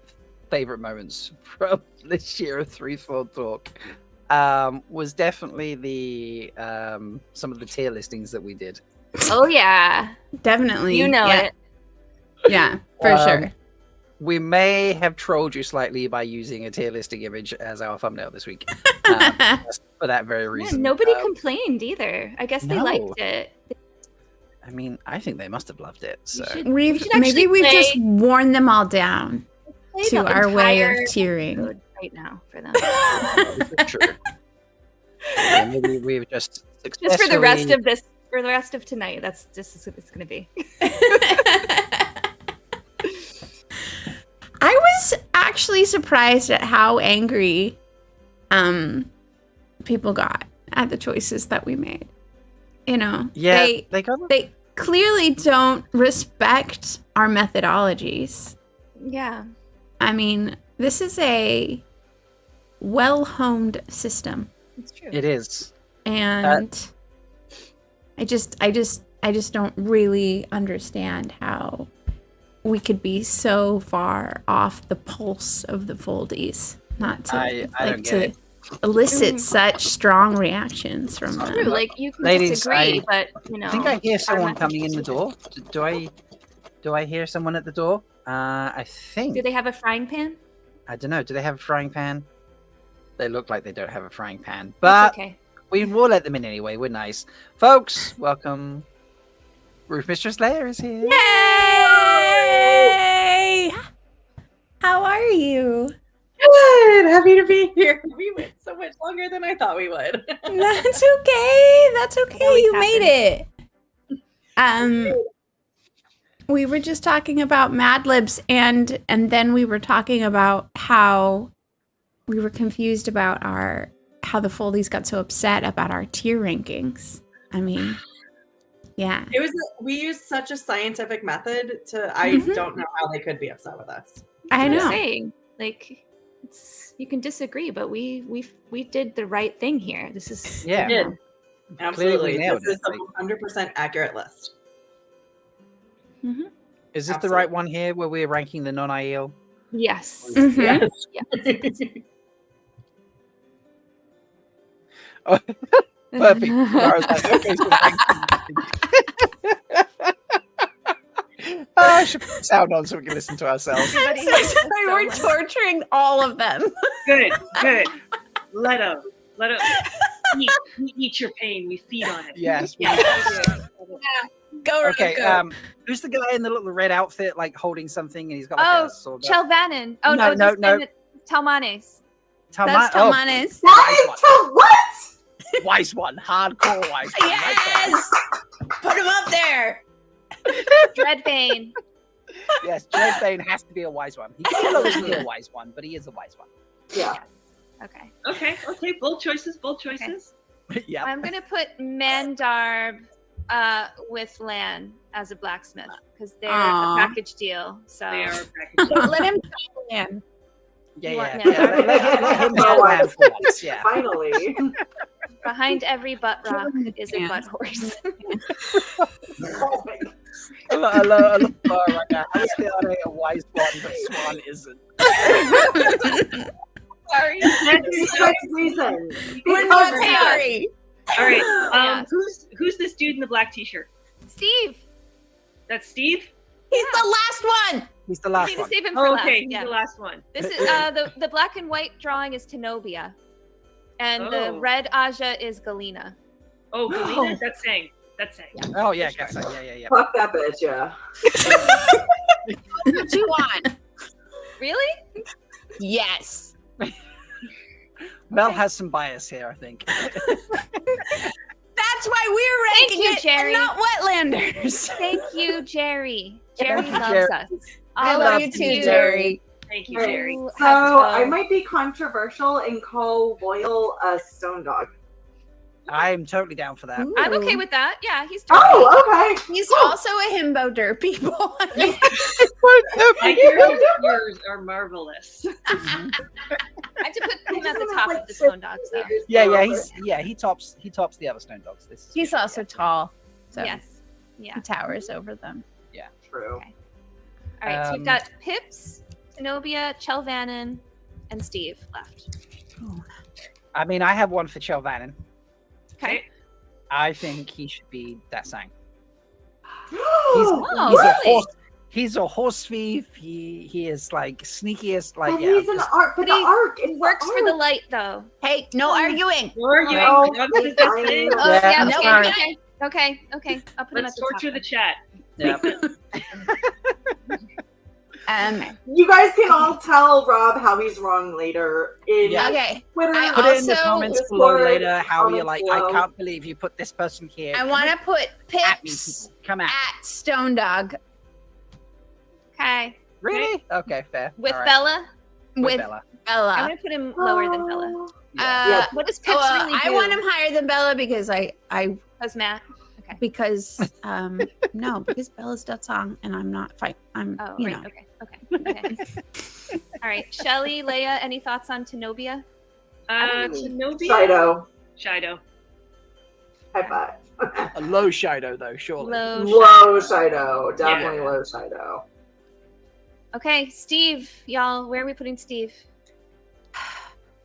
favorite moments from this year of Threefold Talk was definitely the some of the tier listings that we did. Oh yeah, definitely. You know it. Yeah, for sure. We may have trolled you slightly by using a tier listing image as our thumbnail this week. Just for that very reason. Yeah, nobody complained either. I guess they No. liked it. I mean, I think they must have loved it. So We've should actually we've play- just worn them all down Play to the our way of entire tiering. episode right now for them. true. Yeah, maybe we've just Just for the rest successfully- of this, for the rest of tonight. That's just as it's going to be. I was actually surprised at how angry people got at the choices that we made. You know, Yeah, they clearly don't respect our methodologies. Yeah. I mean, this is a well-honed system. It's true. It is. And I just don't really understand how we could be so far off the pulse of the foldies, not to I don't get it. elicit such strong reactions from them. True. Like you can Ladies, disagree, but you know. I think I hear our someone message coming in is the door. Do I hear someone at the door? I think. Do they have a frying pan? I don't know. Do they have a frying pan? They look like they don't have a frying pan, That's but okay. we will let them in anyway. We're nice, folks. Welcome. Roof Mistress Leigh-A is here. Yay! How are you? Good. Happy to be here. We went so much longer than I thought we would. That's okay. That's okay. You made it. We were just talking about Mad Libs, and then we were talking about how we were confused about how the Foldies got so upset about our tier rankings. I mean, yeah. It was we used such a scientific method to I don't know how they could be upset with us. I I'm know. saying, like, you can disagree, but we did the right thing here. This is Yeah. We did. Absolutely. nailed This is it, a 100% accurate list. Mm-hmm. Is this the right one here where we're ranking the non-IEL? Yes. Mhm. Yes. Oh, perfect. I was like, okay, so I should put sound on so we can listen to ourselves. I'm so sorry. We're torturing all of them. Good. Let them. We eat your pain. We feed on it. Yes. Go, Okay. Rocco. Who's the guy in the little red outfit, like holding something, and he's got like a sword? Chelvanen. Oh No, no, no. Talmanes. That's Talmanes. What? Wise one, hardcore wise one. Yes! Put him up there. Dreadbane. Yes, Dreadbane has to be a wise one. He can't be a wise one, but he is a wise one. Yeah. Okay. Okay. Bold choices. Yeah. I'm gonna put Mandarb with Lan as a blacksmith because they're Aw. a package deal. So They are a package deal. Let him try Lan. You want Yeah. Mandarb? Let him Oh, go land for once, yeah. Finally. Behind every butt rock is a Yeah. butt horse. I love right now. How is Leigh-A a wise one, but Swan isn't? Sorry. Reason. We're not sorry. All right. Yeah. Who's this dude in the black t-shirt? Steve. That's Steve. He's the last one. He's the We last need to one. save him for Oh, last. okay, he's Yeah. the last one. This is the black and white drawing is Tenobia, and the Oh. red Aja is Galena. Oh, Galena. That's saying. Oh yeah, guess so. Yeah. Fuck that bitch, yeah. What you want? Really? Yes. Mel has some bias here, I think. That's why we're Thank ranking you, it Jerry. and not Wetlanders. Thank you, Jerry. Jerry Thank you, loves Jerry. us. I All love of you too, Jerry. Thank you, Right. Jerry. You So have to I go. might be controversial and call Loyal a stone dog. I'm totally down for that. I'm okay with that. Yeah, he's dirty. Oh, okay. He's Cool. also a himbo derpy boy. My yours are marvelous. I have to put him at the top of the stone dogs, though. He tops the other stone dogs. This is He's also tall. So Yes. Yeah. he towers over them. True. Okay. All right. So we've got Pips, Zenobia, Chelvanen, and Steve left. I mean, I have one for Chelvanen. Okay. I think he should be that sang. Oh, He's a really? horse. He's a horse thief. He is like sneakiest. Like But yeah, he's an just- arc, but the But he arc is Works for the light, though. Hey, no arguing. Or you No, what is that fine. saying? Oh, Yeah, yeah. I'm Okay. sorry. Okay. I'll put him Let's at the top. torture the chat. yeah. You guys can all tell Rob how he's wrong later in Yeah. Okay. Twitter. I Put it in the Also, comments below Discord, later how you're like, comments I below. can't believe you put this person here. I want to put at me. Pips Come at. at Stone Dog Okay. Really? Okay, fair. With All right. Bella. with Bella. Bella. I'm gonna put him lower than Bella. Yeah. What does Pips really do? I want him higher than Bella because Does Matt? Okay. because because Bella's dot song and I'm not fight. I'm Oh, you right. know. Okay. All right. Shelly, Leigh-A, any thoughts on Tenobia? Tenobia? Shido. High five. A low Shido though, surely. Low Shido. Definitely low Shido. Okay, Steve, y'all, where are we putting Steve?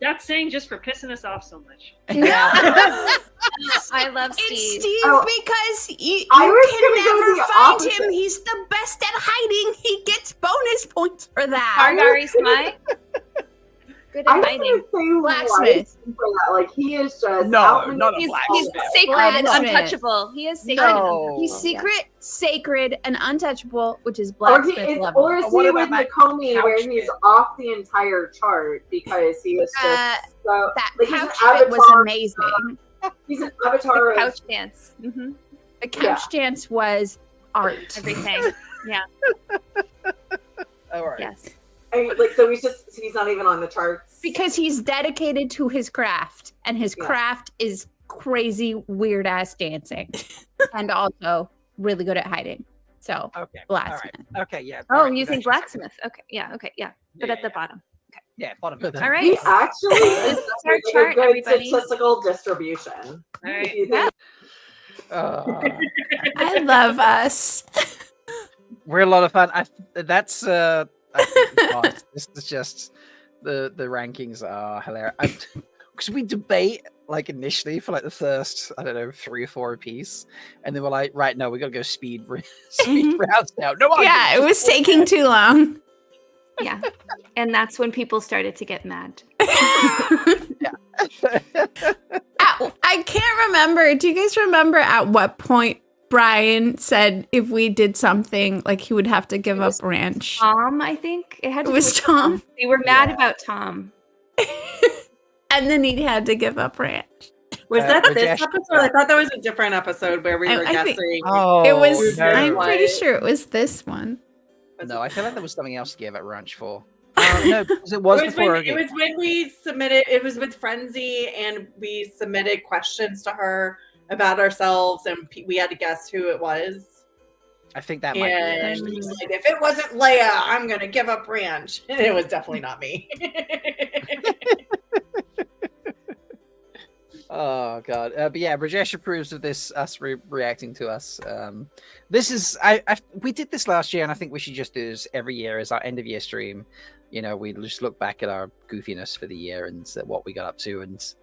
That's saying just for pissing us off so much. I love Steve. It's Steve because you I was can gonna go never the find opposite. him. He's the best at hiding. He gets bonus points for that. Argari Smite. Good I at was hiding. gonna say Blacksmith. for that. Like he is just No, out not a He's blacksmith. sacred and Blacksmith. untouchable. He is sacred. No. And untouchable. He's secret, sacred, and untouchable, which is Or, blacksmith level. or is What he about with that Nakomi where couch he's bit? off the entire chart because he was just so That like he's an couch bit was avatar. amazing. He's an avatar of Couch dance. Mm-hmm. The couch dance was art. Everything. Yeah. All right. Yes. like so he's not even on the charts. Because he's dedicated to his craft, and his craft is crazy, weird ass dancing, and also really good at hiding. So, Okay. blacksmith. All right. Okay. Yeah. Oh, all right, using you guys- blacksmith. Okay. Yeah. Okay. Yeah. But Yeah, at the bottom. Yeah, bottom. All right. He actually is This is our like chart, a good everybody. statistical distribution. All right. You think- I love us. We're a lot of fun. That's God, this is just the rankings are hilarious. Because we debate like initially for like the first 3 or 4 apiece, and then we're like, right, no, we gotta go speed rounds now. No, Yeah, it was taking too long. Yeah. And that's when people started to get mad. At I can't remember. Do you guys remember at what point Brian said if we did something, like he would have to give up ranch? Tom, I think it had to. It was Tom. We were mad about Tom, and then he had to give up ranch. Was that this episode? I thought that was a different episode where we were guessing. It was. I'm pretty sure it was this one. No, I feel like there was something else to give at ranch for. No, because it was before. It was when we submitted. It was with Frenzy, and we submitted questions to her about ourselves, and we had to guess who it was. I think that might be it. And she's like, if it wasn't Leigh-A, I'm gonna give up ranch. And it was definitely not me. Oh god, but yeah, Rajesh approves of this us reacting to us. This is we did this last year, and I think we should just do this every year as our end of year stream. You know, we just look back at our goofiness for the year and what we got up to, and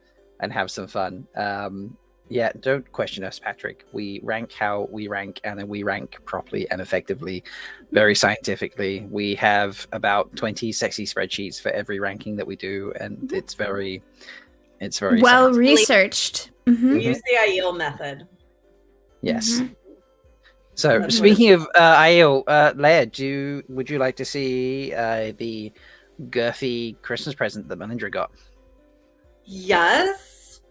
have some fun. Yeah, don't question us, Patrick. We rank how we rank, and then we rank properly and effectively, very scientifically. We have about 20 sexy spreadsheets for every ranking that we do, and it's very well researched. We use the Aiel method. Yes. So speaking of Aiel, Leigh-A, would you like to see the girthy Christmas present that Melindhra got? Yes.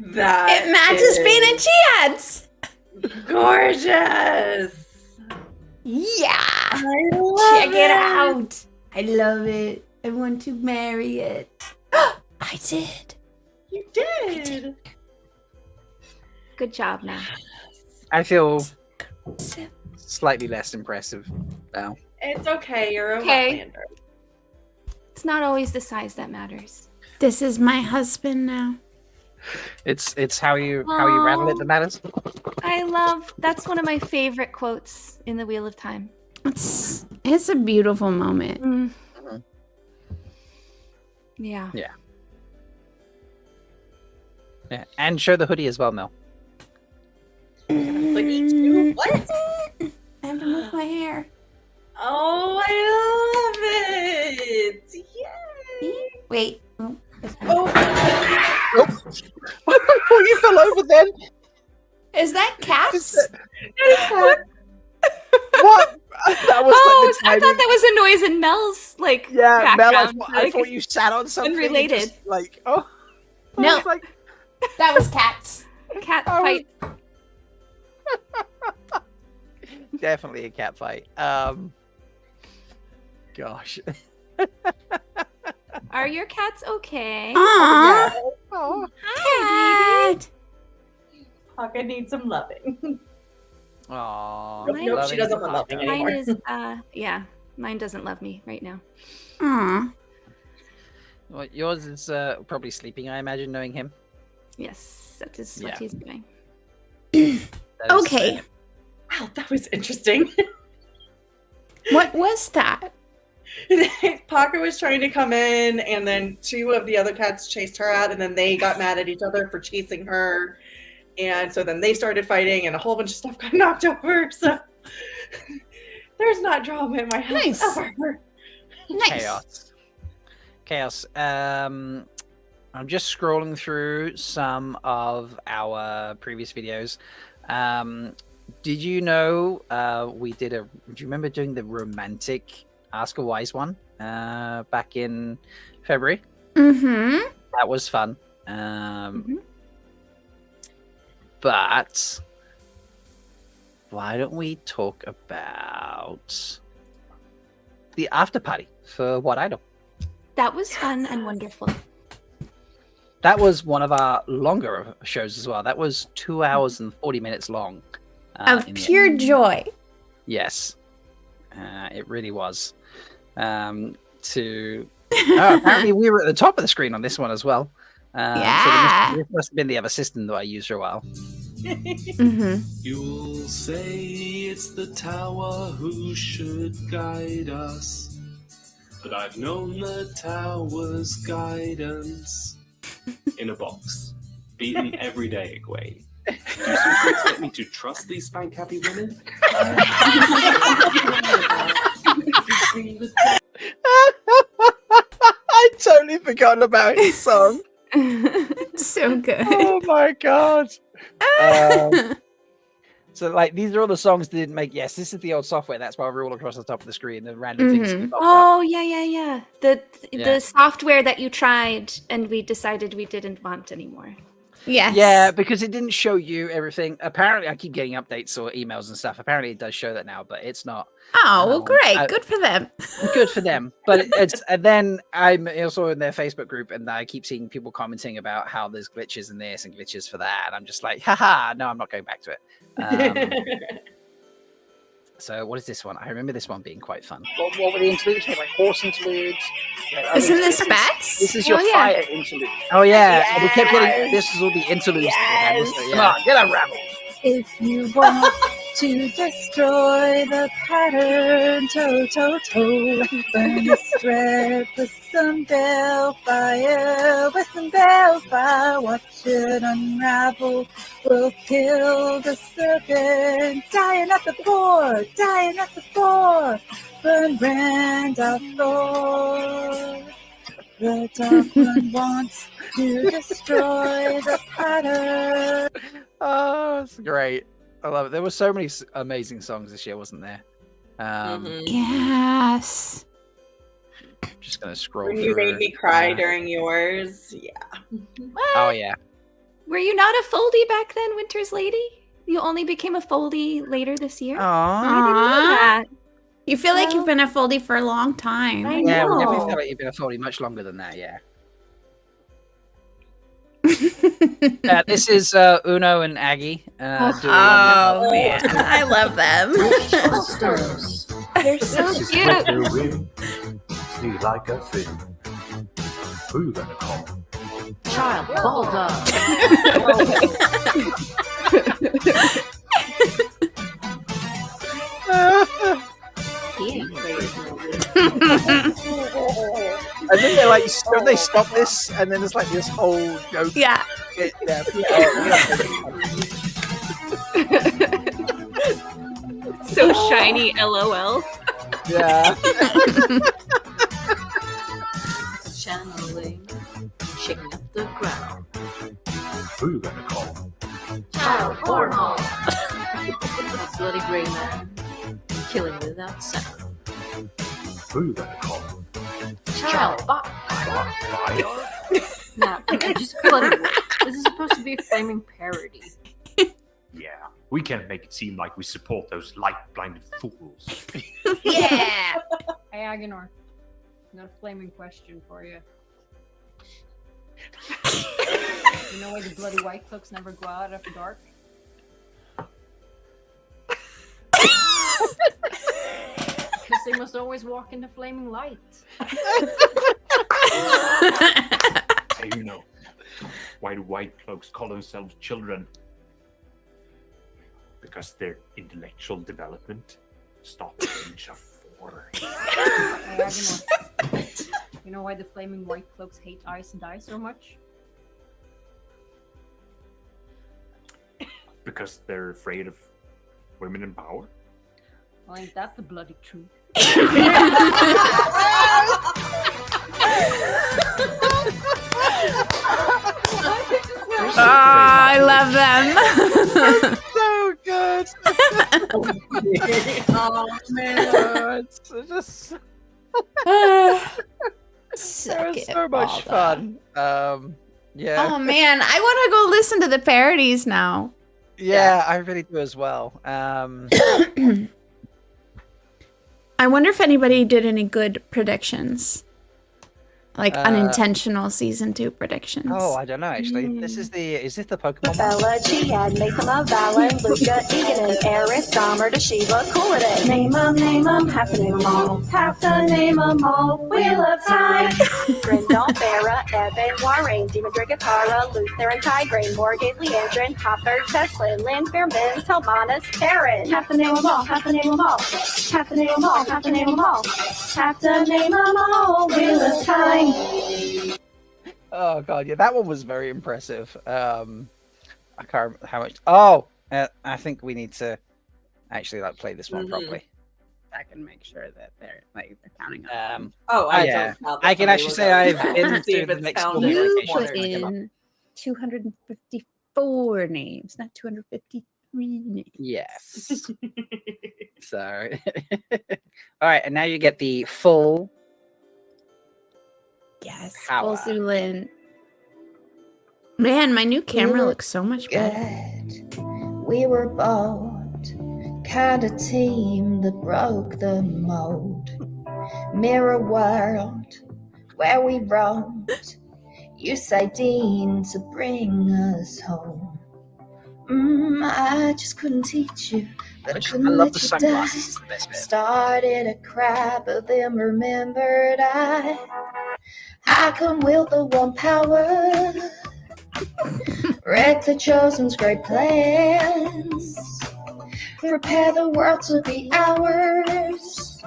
That it matches Bain&Chiad's. Gorgeous. Yeah. I love Check it out. I love it. I want to marry it. I did. You did. Good job, now. I feel slightly less impressive now. It's okay. You're a Wetlander. It's not always the size that matters. This is my husband now. It's how you rattle it that matters. That's one of my favorite quotes in the Wheel of Time. It's a beautiful moment. Yeah. Yeah. Yeah, and show the hoodie as well, Mel. What? I have to move my hair. Oh, I love it! Yay! Wait. Oh, you fell over then. Is that cats? What? That was I thought that was a noise in Mel's background. Mel, I thought you sat on something. Unrelated. No, that was cats. Cat fight. Definitely a cat fight. Gosh. Are your cats okay? Aww. Oh, hi, cat. Pocket needs some loving. Aww. Nope, she doesn't want loving anymore. Mine is, mine doesn't love me right now. Aww. Well, yours is probably sleeping, I imagine, knowing him. Yes, that is what he's doing. Okay. Wow, that was interesting. What was that? Pocket was trying to come in, and then two of the other cats chased her out, and then they got mad at each other for chasing her. And so then they started fighting, and a whole bunch of stuff got knocked over. So there's not drama in my house. Nice. Ever. Nice. Chaos. I'm just scrolling through some of our previous videos. Did you know we did do you remember doing the romantic Ask a Wise one back in February? Mm-hmm. That was fun. But why don't we talk about the after party for What Idol? That was fun and wonderful. That was one of our longer shows as well. That was 2 hours and 40 minutes long. Of pure joy. Yes. It really was. Apparently we were at the top of the screen on this one as well. So this must have been the other system that I used for a while. You'll say it's the tower who should guide us, but I've known the tower's guidance in a box, beaten every day, Egwene. Do you simply expect me to trust these spank happy women? I totally forgotten about his song. It's so good. Oh my god. So like these are all the songs that didn't make. Yes, this is the old software. That's why we're all across the top of the screen. The random things. Mhm. pop up. Oh yeah. The Yeah. software that you tried and we decided we didn't want anymore. Yes. Yeah, because it didn't show you everything. Apparently, I keep getting updates or emails and stuff. Apparently, it does show that now, but it's not. Oh, well, great. Good for them. Good for them. But it's and then I'm also in their Facebook group, and I keep seeing people commenting about how there's glitches in this and glitches for that. And I'm just like, haha, no, I'm not going back to it. So what is this one? I remember this one being quite fun. What were the interludes? Like horse interludes. Isn't this bats? This is your fire interlude. Oh yeah. And we kept getting this is all the interludes. That we had, so, yeah. Come on, get unraveled. If you want to destroy the pattern, toe, burn this thread with some balefire, watch it unravel, we'll kill the serpent, dying at the core, burn Randolph Thor. The dark one wants to destroy the pattern. Oh, it's great. I love it. There were so many amazing songs this year, wasn't there? Yes. Just gonna scroll When through. you made me cry during yours, yeah. Oh yeah. Were you not a Foldy back then, Winter's Lady? You only became a Foldy later this year? I didn't know that. You feel like you've been a Foldy for a long time. I Yeah, we know. definitely felt like you've been a Foley much longer than that, yeah. This is Uno and Aggie. Man, I love them. They're so cute. Be like a thing. Who you gonna call? Child bulldog. And then they're like, don't they stop this? And then there's like this whole joke. Yeah. So shiny, LOL. Yeah. Channeling, shaking up the ground. Who you gonna call? Child Cornhole. A bloody gray man, killing without sound. Who you gonna call? Child Fire. Now, just bloody. This is supposed to be a flaming parody. Yeah, we can't make it seem like we support those light-blinded fools. Yeah. Hey, Agenor. I got a flaming question for you. You know why the bloody white cloaks never go out after dark? Because they must always walk in the flaming light. Hey, you know, why do white cloaks call themselves children? Because their intellectual development stops at age of 4. Hey, Agenor. You know why the flaming white cloaks hate ice and die so much? Because they're afraid of women in power? Well, ain't that the bloody truth? I love them. So good. Oh man, it's just Suck it, so much fun. Yeah. Oh man, I want to go listen to the parodies now. Yeah, I really do as well. I wonder if anybody did any good predictions. Like unintentional season 2 predictions. Oh, I don't know actually. Is this the Pokemon one? Bella-Chiad, Mason Lavalley, Luca, Egan, and Eris, Dahmer, Toshiba, Coolidin. Name 'em, have to name 'em all. Have to name 'em all. Wheel of Time. Grindal, Farah, Ebe, Warren, Demon Drigotara, Luther, and Tigraine, Morgase, Leandrin, Hopper, Teslin, Lanfearman, Telbanus, Terran. Have to name 'em all. Have to name 'em all. Have to name 'em all. Have to name 'em all. Have to name 'em all. Wheel of Time. Oh god, yeah, that one was very impressive. I can't remember how much. Oh, I think we need to actually like play this one properly. check and make sure that they're counting on. Yeah. I can actually say I've been See to if the it's next counted. You location put to pick 'em up. in 254 names, not 253 names. Yes. So, all right, and now you get the full. Yes, power. full Zulin. Man, my new camera looks so much better. We were bold, kind of team that broke the mold. Mirror world, where we roamed. You say Dean to bring us home. I just couldn't teach you, but I couldn't love let the you sunglasses. die. It's the best bit. Started a cry, but then remembered I can wield the one power. Wreck the chosen's great plans. Prepare the world to be ours.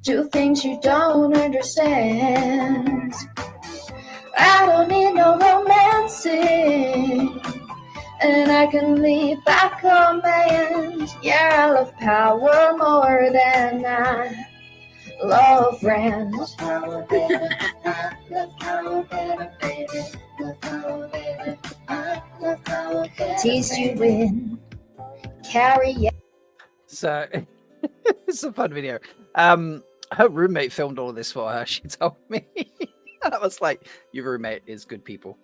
Do things you don't understand. I don't need no romancing, and I can lead by command. Yeah, I love power more than I love rand. Love power better, I love power better, baby. Love power better, I love power better. Tease you win, carry. So, it's a fun video. Her roommate filmed all of this for her. She told me. I was like, "Your roommate is good people."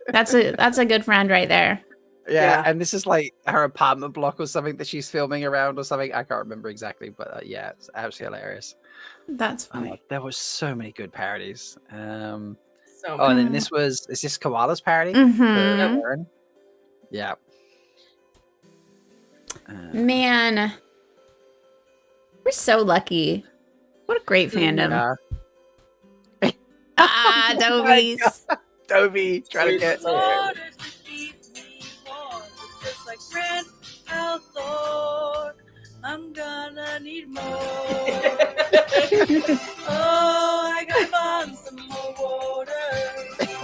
That's a good friend right there. Yeah, and this is like her apartment block or something that she's filming around or something. I can't remember exactly, but yeah, it's absolutely hilarious. That's funny. There was so many good parodies. And many. then is this Koala's parody? Mhm. Aaron? Yeah. Man, we're so lucky. What a great fandom. Ah, Dobies. Dobie, trying to get. Just like Ren Althor, I'm gonna need more. Oh, I gotta find some more water. I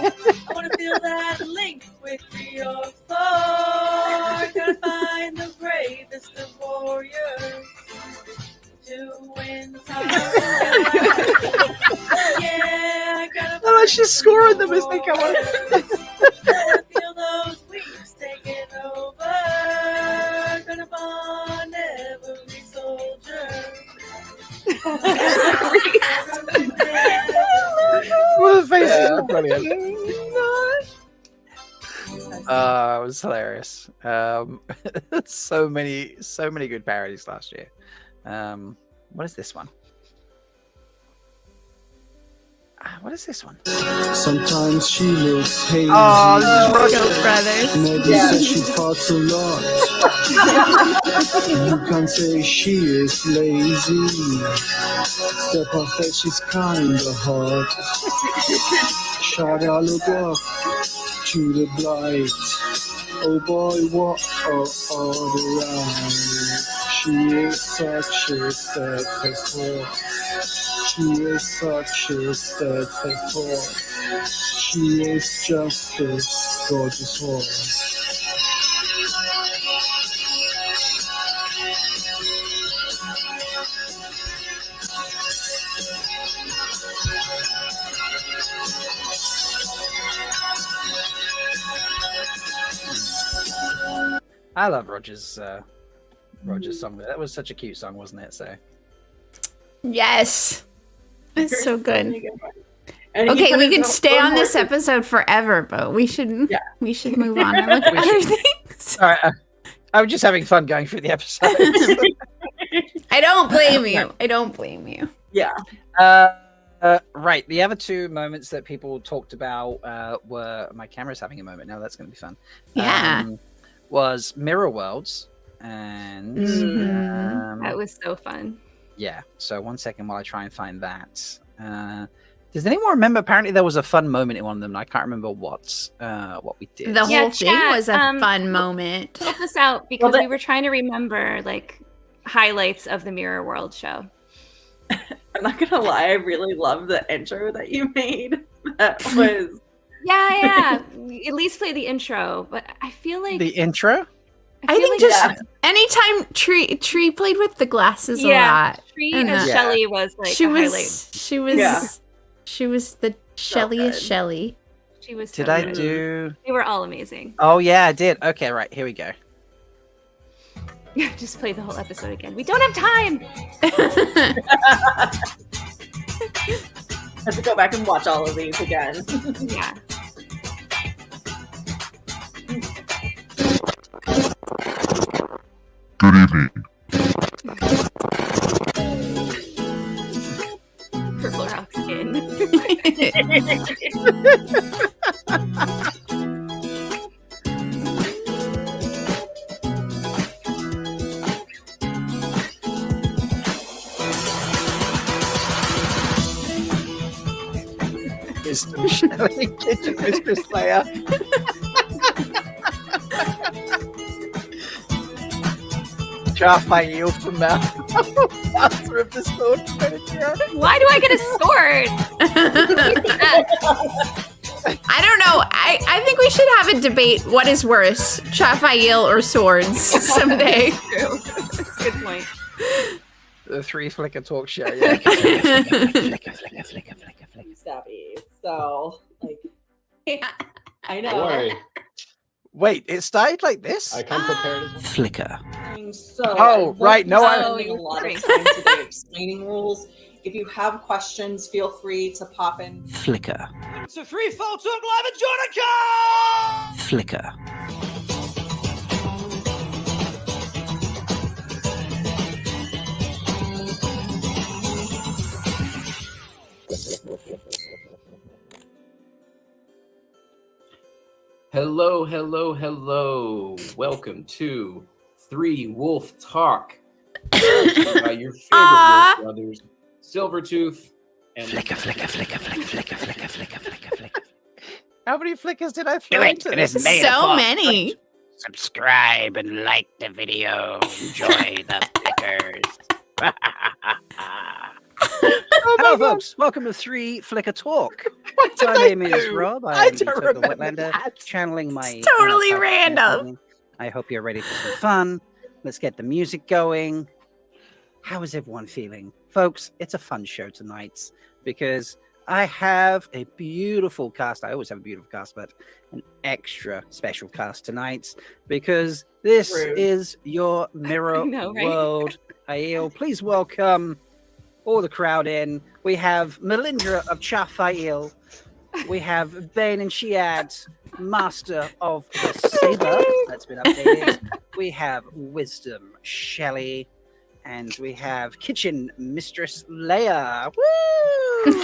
wanna feel that link with your Thor. Gotta find the bravest of warriors to win time. Yeah, I gotta Oh, she's scoring them as they come on. feel those wings taking over. Gonna bond every soldier. Well, the faces are brilliant. It was hilarious. So many good parodies last year. What is this one? What is this one? Sometimes she looks hazy. Oh, this is Russell's Brothers. Maybe said she farts a lot. You can say she is lazy. Step off that she's kinda hot. Should I look up to the blight? Oh boy, what are the right? She is such a steadfast horse. She is such a steadfast horse. She is just a gorgeous horse. I love Roger's song. That was such a cute song, wasn't it? So Yes. It's so good. And Okay, he we put could his stay own on this horses. episode forever, but we should move on and look at other things. all right, I was just having fun going through the episodes. I don't blame you. I don't blame you. Yeah. Right. The other two moments that people talked about were my camera's having a moment now. That's going to be fun. Yeah. Was Mirror Worlds and That was so fun. yeah. So 1 second while I try and find that. Does anyone remember? Apparently there was a fun moment in one of them. And I can't remember what we did. The whole thing was a fun moment. Help us out because we were trying to remember like highlights of the Mirror World show. I'm not gonna lie, I really love the intro that you made. That was Yeah. At least play the intro, but I feel like The intro? I think anytime Tree played with the glasses a lot. Tree and as Shelly was like she a was highlight. she was the Shelly-est Shelly. She was. Did so I good. do? They were all amazing. Oh yeah, I did. Okay, right, here we go. Just play the whole episode again. We don't have time. I have to go back and watch all of these again. Yeah. Good evening. Purple Rock skin. Mr. Shelley, Kitchen Mistress Leigh-A. Raphael from Master of the Sword. Why do I get a sword? I don't know. I think we should have a debate. What is worse, Raphael or swords someday? True. Good point. The 3 Flicker talk show. Yeah. Stabby. So, like, I know. Don't worry. Wait, it started like this? I come prepared as well. Flicker. So, Oh, right. No, I'm I. spending a lot of time today explaining rules. If you have questions, feel free to pop in. Flicker. It's a free folk talk live at Jonica! Flicker. Hello, hello, hello. Welcome to 3 Wolf Talk. By your favorite wolf brothers, Silvertooth and Flicker. How many flickers did I throw into this? So many. Subscribe and like the video. Enjoy the flickers. Hello, folks. Welcome to 3 Flicker Talk. My name is Rob. I am the Total Wetlander, channeling my totally inner random. I hope you're ready for some fun. Let's get the music going. How is everyone feeling? Folks, it's a fun show tonight because I have a beautiful cast. I always have a beautiful cast, but an extra special cast tonight because this is your mirror world. Aiel, please welcome all the crowd in. We have Melindhra of Raphael. We have Bain&Chiad, Master of the Saber. That's been updated. We have Wisdom Shelly. And we have Kitchen Mistress Leigh-A. Woo! Wine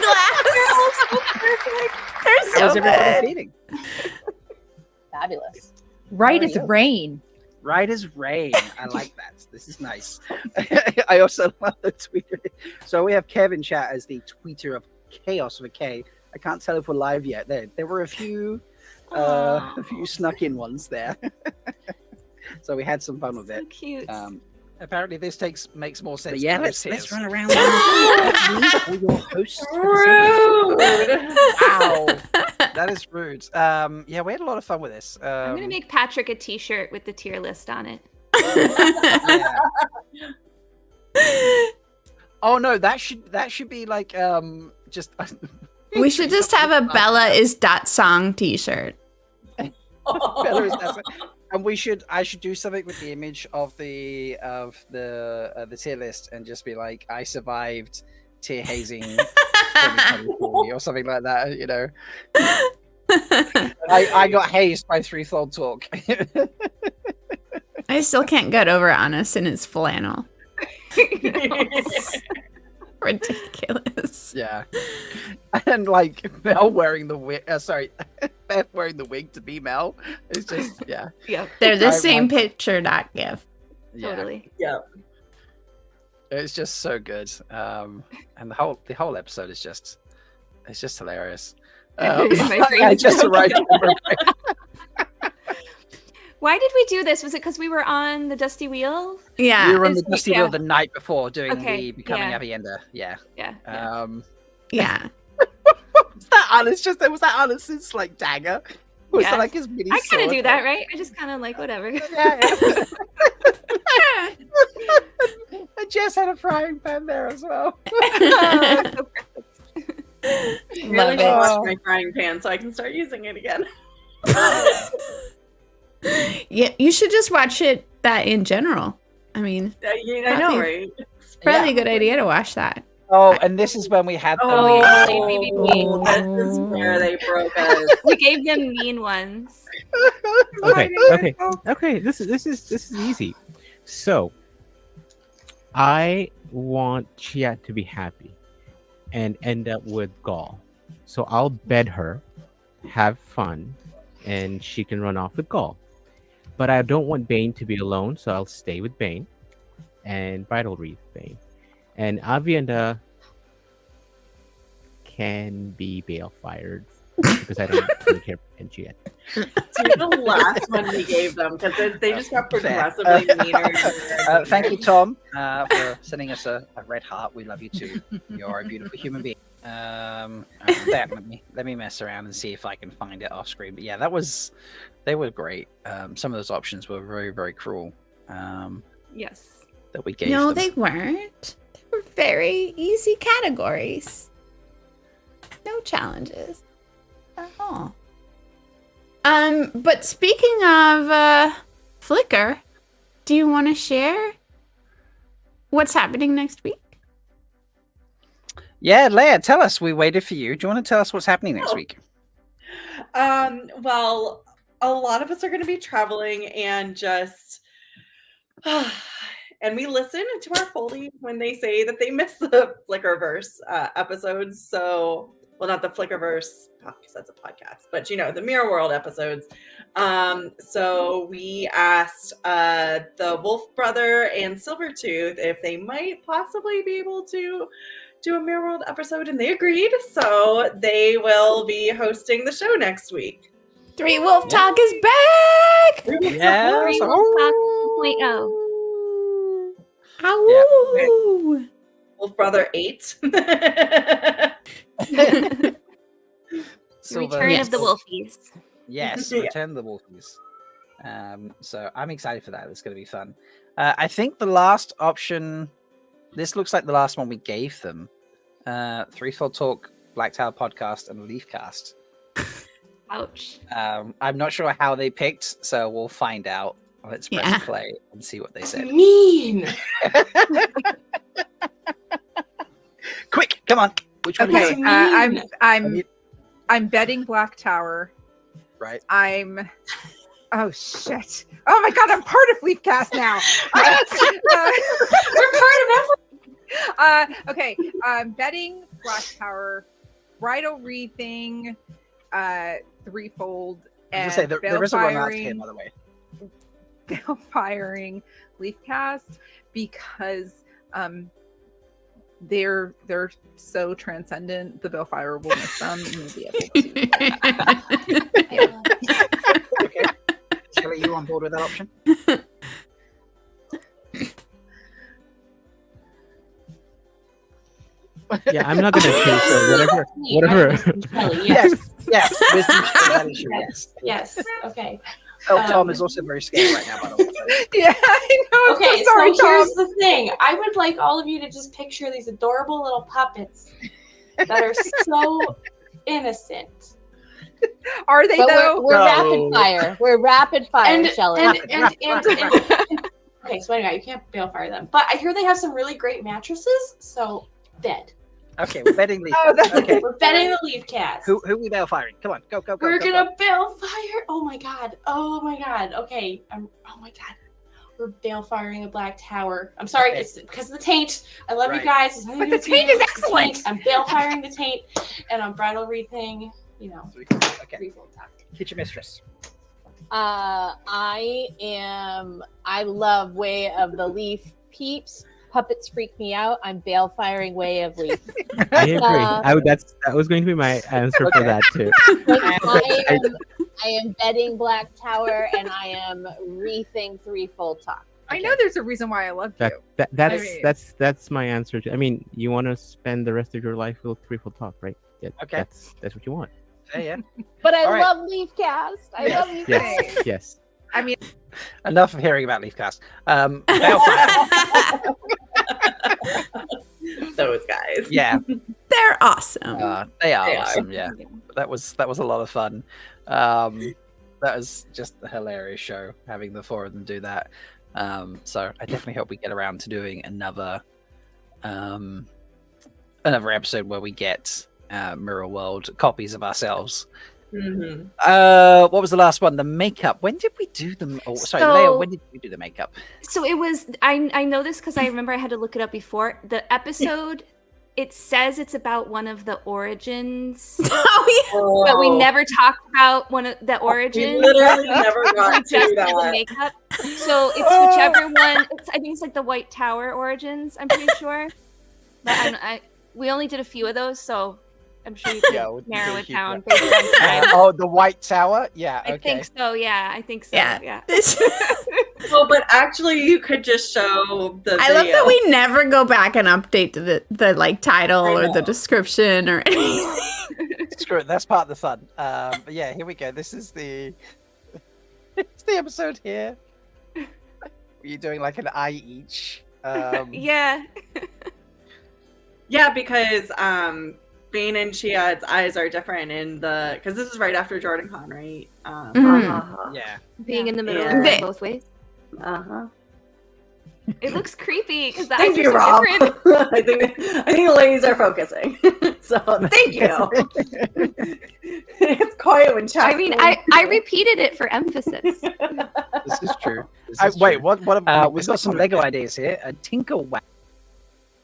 glass. They're all so perfect. They're so How's everybody good. feeling? Fabulous. Right as rain. Right as rain. I like that. This is nice. I also love the tweeter. So we have Kevin chat as the tweeter of chaos with a K. I can't tell if we're live yet. There were a few snuck in ones there. So we had some fun with it. Cute. Apparently this makes more sense. But Yeah, let's run around. Rude. Your hosts. Rude. Wow. That is rude. Yeah, we had a lot of fun with this. I'm gonna make Patrick a T-shirt with the tier list on it. Oh no, that should be like just. We should just have a Bella is that song T-shirt. Bella is that song. And I should do something with the image of the tier list and just be like, I survived tier hazing 2023 or something like that, you know. I got hazed by 3-fold talk. I still can't get over Honest in his flannel. Ridiculous. Yeah. And like Mel wearing the wig. Beth wearing the wig to be Mel. It's just yeah. They're the same picture, not GIF. Yeah. Totally. Yeah. It's just so good. And the whole episode is just hilarious. I just arrived. Why did we do this? Was it because we were on the Dusty Wheel? Yeah. We were on the Dusty Wheel the night before doing the Becoming yeah. Avienda. Yeah. Yeah. Yeah. Was that Alice? There was that Alice's like dagger. Was Yeah. that like his mini I kind of sword? do that, right? I just kind of like whatever. I just had a frying pan there as well. Really Love should it. wash my frying pan so I can start using it again. Yeah, you should just watch it that in general. I mean, I know, probably- right? it's probably Yeah. a good idea to watch that. Oh, and this is when we had Oh, Oh. this is where they broke us. We gave them mean ones. Okay. This is easy. So, I want Chiat to be happy and end up with Gaul. So I'll bed her, have fun, and she can run off with Gaul. But I don't want Bain to be alone, so I'll stay with Bain and bridal wreath Bain. And Avienda can be bail fired because I don't really care for MalkieriCon. The last one we gave them because they just got progressively meaner. Thank you, Tom, for sending us a red heart. We love you too. You're a beautiful human being. Let me mess around and see if I can find it off screen. But yeah, they were great. Some of those options were very, very cruel. Yes. That we gave No, them. they weren't. They were very easy categories. No challenges at all. But speaking of Flickr, do you want to share what's happening next week? Yeah, Leigh-A, tell us. We waited for you. Do you want to tell us what's happening next week? Well, a lot of us are going to be traveling and just, and we listen to our Foldies when they say that they miss the Flickrverse episodes. So, well, not the Flickrverse because that's a podcast, but the Mirror World episodes. So we asked the Wolf Brother and Silvertooth if they might possibly be able to do a Mirror World episode, and they agreed. So they will be hosting the show next week. Three Wolf Talk is back! Yeah. Three Wolf Talk 2.0. Ow! Wolf Brother 8. Return of the Wolfies. Yes, Yeah. Return of the Wolfies. So I'm excited for that. It's going to be fun. I think the last option. This looks like the last one we gave them. Threefold Talk, Black Tower Podcast, and Leafcast. Ouch. I'm not sure how they picked, so we'll find out. Let's press play and see what they said. Mean. Quick, come on. Which one? Okay, is it? I'm betting Black Tower. Right. Oh shit! Oh my god, I'm part of Leafcast now. We're part of everything. Okay, I'm betting Black Tower, bridal wreathing, threefold, I and was gonna say, there is a run out here, by the way. Bale firing Leafcast because they're so transcendent. The Balefire will miss them and you'll be able to. Okay. Shall are you on board with that option? Yeah, I'm not gonna change. So whatever. Yes. Wisdom, that is your yes. Yes. Okay. Oh, Tom is also very scared right now, by the way. Yeah, I know. I'm Okay, so sorry, so here's Tom. the thing. I would like all of you to just picture these adorable little puppets that are so innocent. Are they But though? we're rapid fire. We're rapid fire, Shelley. Okay, so anyway, you can't balefire them. But I hear they have some really great mattresses, so bed. Okay, we're betting Leaf. Okay. We're betting the Leaf Cast. Who are we firing? Come on, go. We're go, gonna balefire. Oh my god. Okay. Oh my god. We're balefire the Black Tower. I'm sorry, it's because of the taint. I love you guys. It's nothing But to the do with taint is me. excellent. I'm balefire the taint, and I'm bridal wreathing. Okay. Threefold Talk. Hit your mistress. I love Way of the Leaf peeps. Puppets freak me out. I'm bale firing Way of Leaf. I agree. That was going to be my answer for that too. I am betting Black Tower and I am wreathing Threefold Talk. I know there's a reason why I love you. That's my answer. I mean, you want to spend the rest of your life with Threefold Talk, right? Yeah, Okay. That's what you want. Yeah. But I All right. love Leaf Cast. I love Leaf Yes, Cast. yes. I mean, Enough of hearing about Leafcast. Balefire. Those guys. Yeah. They're awesome. They are They are. awesome. Yeah, that was a lot of fun. That was just a hilarious show having the four of them do that. So I definitely hope we get around to doing another episode where we get Mirror World copies of ourselves. Mm-hmm. What was the last one? The makeup. When did we do them? Oh, sorry, So- Leigh-A, when did we do the makeup? So it was. I know this because I remember I had to look it up before the episode. It says it's about one of the origins, but we never talked about one of the origins. literally never got We to just did that. the makeup. So it's whichever one. I think it's like the White Tower origins. I'm pretty sure. But we only did a few of those, so I'm sure you could narrow it down based on time. The White Tower. Yeah, okay. I think so. Yeah, I think so. Yeah. Yeah. Well, but actually, you could just show the. I love video. that we never go back and update the like title or the description or anything. Screw it. That's part of the fun. But yeah, here we go. This is the episode here. You're doing like an eye each. Yeah. Yeah, because Bain&Chiad's eyes are different in the because this is right after Jordan Con, right? Yeah. Being in the middle Yeah. and going both ways. Uh-huh. It looks creepy because the Thank eyes you, are so Rob. different. I think the ladies are focusing. So thank you. It's quiet when chat. I mean, I repeated it for emphasis. This is true. Wait, what? We've got some Lego ideas here. A Tinker Wax.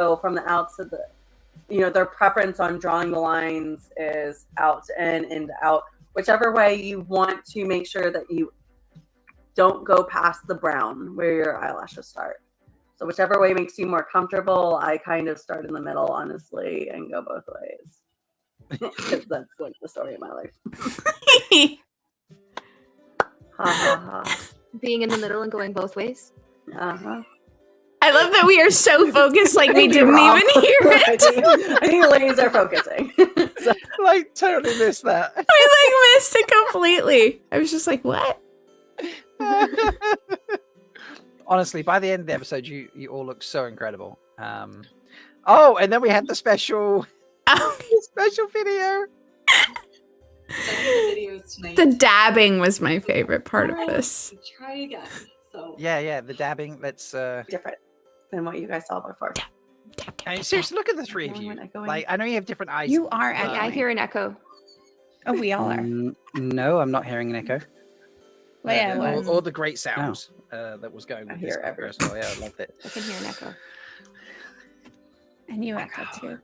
So from the outs to the, their preference on drawing the lines is out to in, in to out. Whichever way you want to make sure that you don't go past the brown where your eyelashes start. So whichever way makes you more comfortable, I kind of start in the middle, honestly, and go both ways. Because that's like the story of my life. Ha ha ha. Being in the middle and going both ways. Uh-huh. I love that we are so focused, like we Thank you, didn't Rob. even hear it. I think the ladies are focusing. Like totally missed that. I like missed it completely. I was just like, what? Honestly, by the end of the episode, you all look so incredible. Oh, and then we had the special video. The dabbing was my favorite part of this. Try again. So Yeah, the dabbing. Let's different than what you guys saw before. and seriously, look at the three of you. Like, I know you have different eyes. You are Yeah, I echoing. hear an echo. Oh, we all are. No, I'm not hearing an echo. Leigh-A was. Or the great sounds that was going with I this hear echo as well. Yeah, I loved it. I can hear an echo. And you echo too.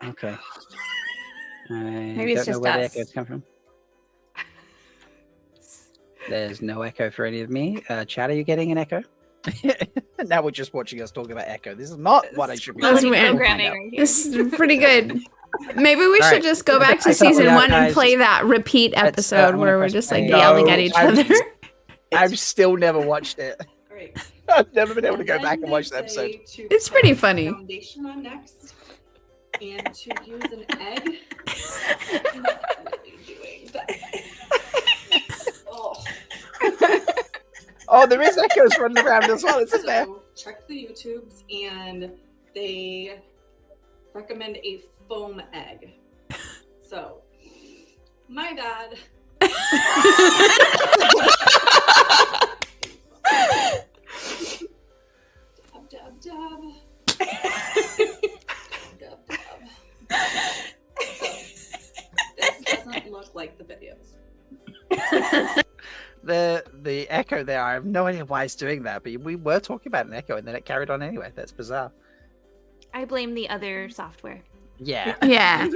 Okay. Maybe it's don't know just where us. the echoes come from. There's no echo for any of me. Chad, are you getting an echo? Now we're just watching us talk about echo. This is not what I should be That's doing. weird. Programming right here. This is pretty good. Maybe we All should right. just go back to I thought we season had one and guys- play that repeat Let's, episode I'm gonna where we're press just like play. yelling No, at each I've- other. I've still never watched it. Great. I've never been able to go back and watch the episode. It's pretty funny. Foundation on next, and to use an egg. Oh, there is echoes running around as well, isn't there? So check the YouTubes, and they recommend a foam egg. So, my bad. Dab, dab, dab. Dab, dab. So, this doesn't look like the videos. The echo there, I have no idea why it's doing that, but we were talking about an echo and then it carried on anyway. That's bizarre. I blame the other software. Yeah. Yeah.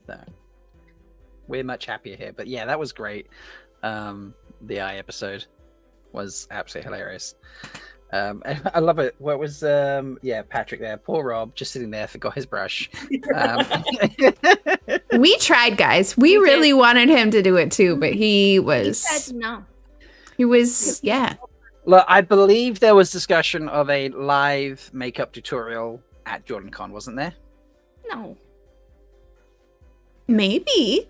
So we're much happier here. But yeah, that was great. The eye episode was absolutely hilarious. I love it. What was Patrick there? Poor Rob just sitting there, forgot his brush. We tried, guys. We really wanted him to do it too, but he He was said no. yeah. Look, I believe there was discussion of a live makeup tutorial at JordanCon, wasn't there? No. Maybe.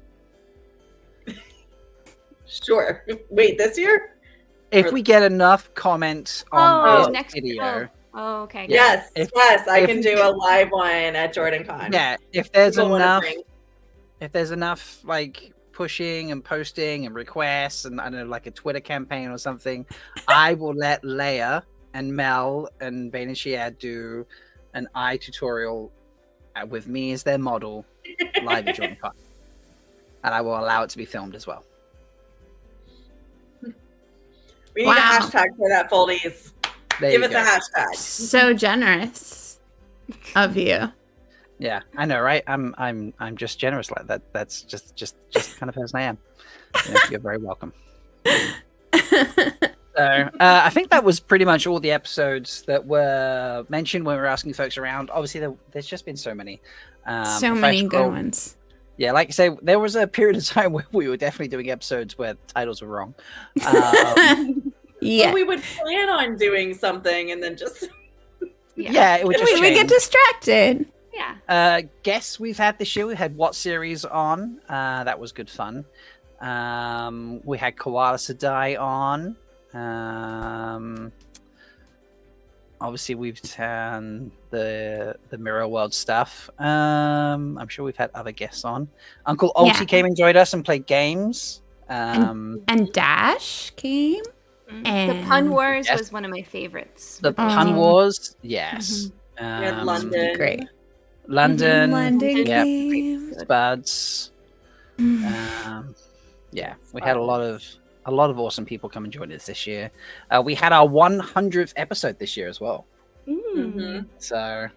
Sure. Wait, this year? If we get enough comments on this next video. Oh, okay. Yes, yes, I can we do get- a live one at JordanCon. Yeah, if there's People wanna enough, bring- if there's enough like pushing and posting and requests and I don't know, like a Twitter campaign or something, I will let Leigh-A and Mel and Bain&Chiad do an eye tutorial with me as their model live at JordanCon, and I will allow it to be filmed as well. We need a hashtag for that, Foldies. There Give you us go. a hashtag. So generous of you. Yeah, I know, right? I'm just generous like that. That's just the kind of person I am. You know, you're very welcome. So I think that was pretty much all the episodes that were mentioned when we were asking folks around. Obviously, there's just been so many. So many good ones. Yeah, like I say, there was a period of time where we were definitely doing episodes where the titles were wrong. Yeah. Well, we would plan on doing something and then just Yeah, it would just we get change. distracted. Yeah. Guests we've had this year, we had What Series on. That was good fun. We had Koala Sadai on. Obviously, we've done the Mirror World stuff. I'm sure we've had other guests on. Uncle Ulti came and joined us and played games. And Dash came. And The Pun Wars Yes. was one of my favorites. The Pun Wars, yes. we had London. Great. London, London yep. games. Spuds. Yeah, we had a lot of awesome people come and join us this year. We had our 100th episode this year as well. Mm-hmm. So,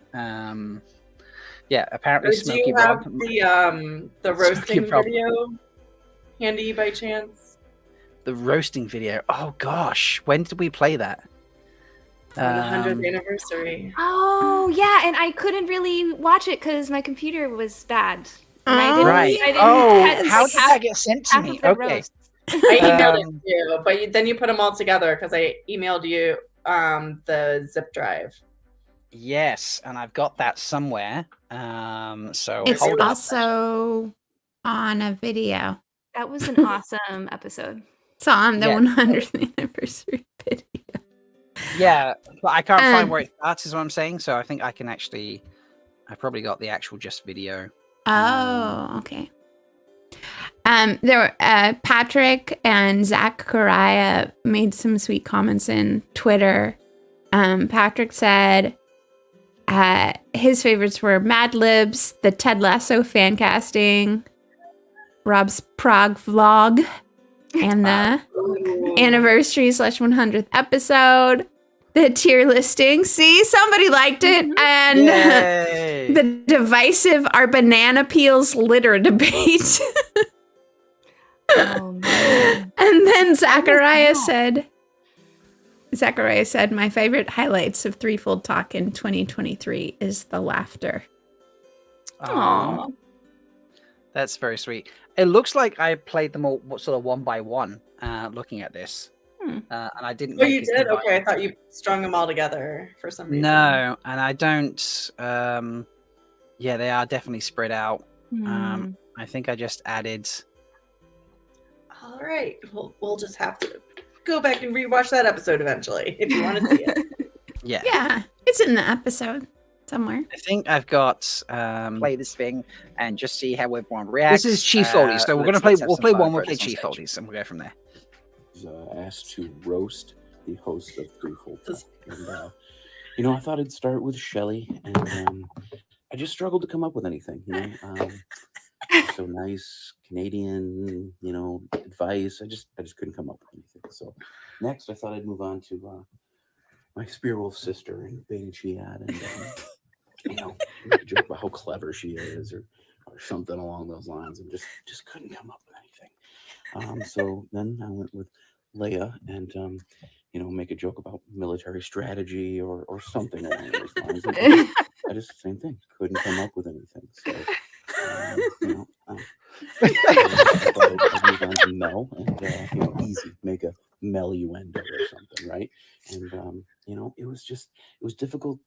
yeah, apparently Do Smokey you have Bob. the roasting Bob. video handy by chance? The roasting video. Oh gosh, when did we play that? For the 100th anniversary. Oh, yeah, and I couldn't really watch it because my computer was bad. And I didn't, Right. I didn't Oh, catch, how like, did that get sent to half me? of the Okay. roast. I emailed it to you, but then you put them all together because I emailed you the zip drive. Yes, and I've got that somewhere. So It's hold up. also on a video. That was an awesome episode. It's on the Yeah. 100th anniversary video. Yeah, but I can't find where it starts, is what I'm saying. So I think I can actually. I probably got the actual just video. Oh, okay. There were Patrick and Zachariah made some sweet comments in Twitter. Patrick said his favorites were Mad Libs, the Ted Lasso fan casting, Rob's Prague vlog, and the anniversary / 100th episode. The tier listing. See, somebody liked it. And Yay. the divisive Are Banana Peels Litter debate. Oh, man. And then Zachariah said, my favorite highlights of Threefold Talk in 2023 is the laughter. Aw. That's very sweet. It looks like I played them all sort of one by one, looking at this. And I didn't. Oh, make you it did? combined. Okay, I thought you strung them all together for some reason. No, and I don't. Yeah, they are definitely spread out. I think I just added. All right, we'll just have to go back and rewatch that episode eventually if you want to see it. Yeah. Yeah, it's in the episode somewhere. I think I've got play this thing and just see how everyone reacts. This is Chief Foldies, so we're gonna play. We'll play one. We'll play Chief Foldies, and we'll go from there. Asked to roast the host of Threefold Talk. And, I thought I'd start with Shelly, and I just struggled to come up with anything. So nice Canadian, advice. I just couldn't come up with anything. So next, I thought I'd move on to my Spearwolf sister and Bain&Chiad, and make a joke about how clever she is, or something along those lines, and just couldn't come up with anything. So then I went with Leigh-A and make a joke about military strategy or something along those lines. And I just same thing. Couldn't come up with anything. So I'd move on to Mel and easy, make a Meluendo or something, right? And it was difficult.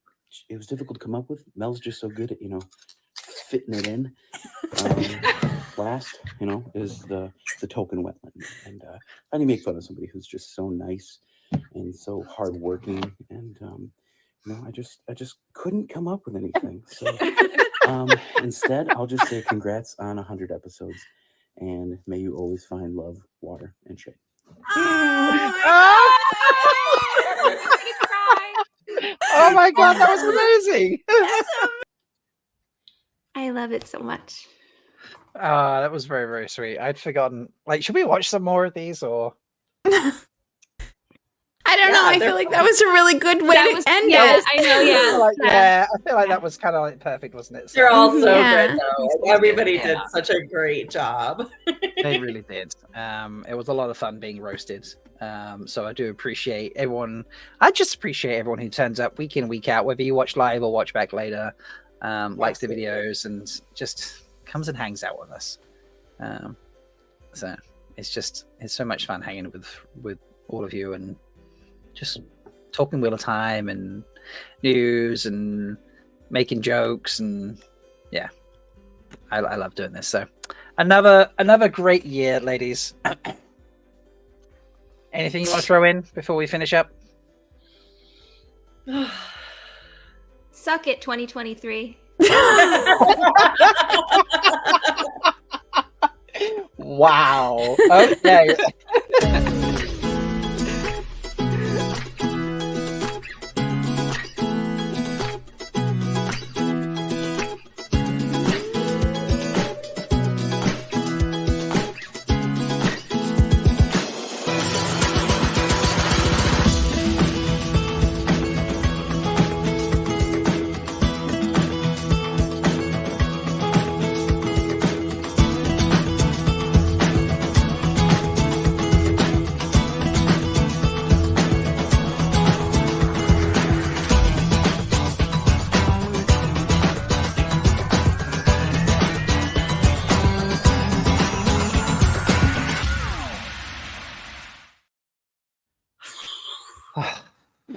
It was difficult to come up with. Mel's just so good at fitting it in. Last, is the token Wetlander. And how do you make fun of somebody who's just so nice and so hardworking? And I just couldn't come up with anything. So instead, I'll just say congrats on 100 episodes, and may you always find love, water, and shade. Oh my god, that was amazing! I love it so much. That was very, very sweet. I'd forgotten. Like, should we watch some more of these, or? I don't know. I feel like that was a really good way to end yeah, it. I know, yeah. I feel like that was kind of like perfect, wasn't it? They're all so Yeah. good, though. Everybody did such a great job. They really did. It was a lot of fun being roasted. So I do appreciate everyone. I just appreciate everyone who turns up week in, week out, whether you watch live or watch back later, likes the videos and just comes and hangs out with us. So it's so much fun hanging with all of you and just talking Wheel of Time and news and making jokes, and yeah, I love doing this. So another great year, ladies. Anything you want to throw in before we finish up? Suck it, 2023. Wow. Okay.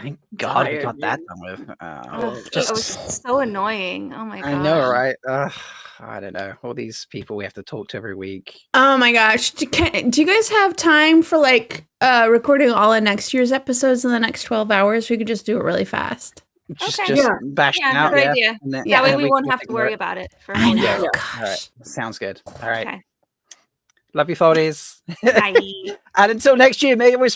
Thank God we got that done with. It was so annoying. Oh my god. I know, right? I don't know. All these people we have to talk to every week. Oh my gosh. Do you guys have time for recording all of next year's episodes in the next 12 hours? We could just do it really fast. Just bash it out. Good idea. And That way and we won't can have to figure worry it. about it for a I whole know. year. All right. Sounds good. All right. Okay. Love you, Foldies. Bye. And until next year, may you always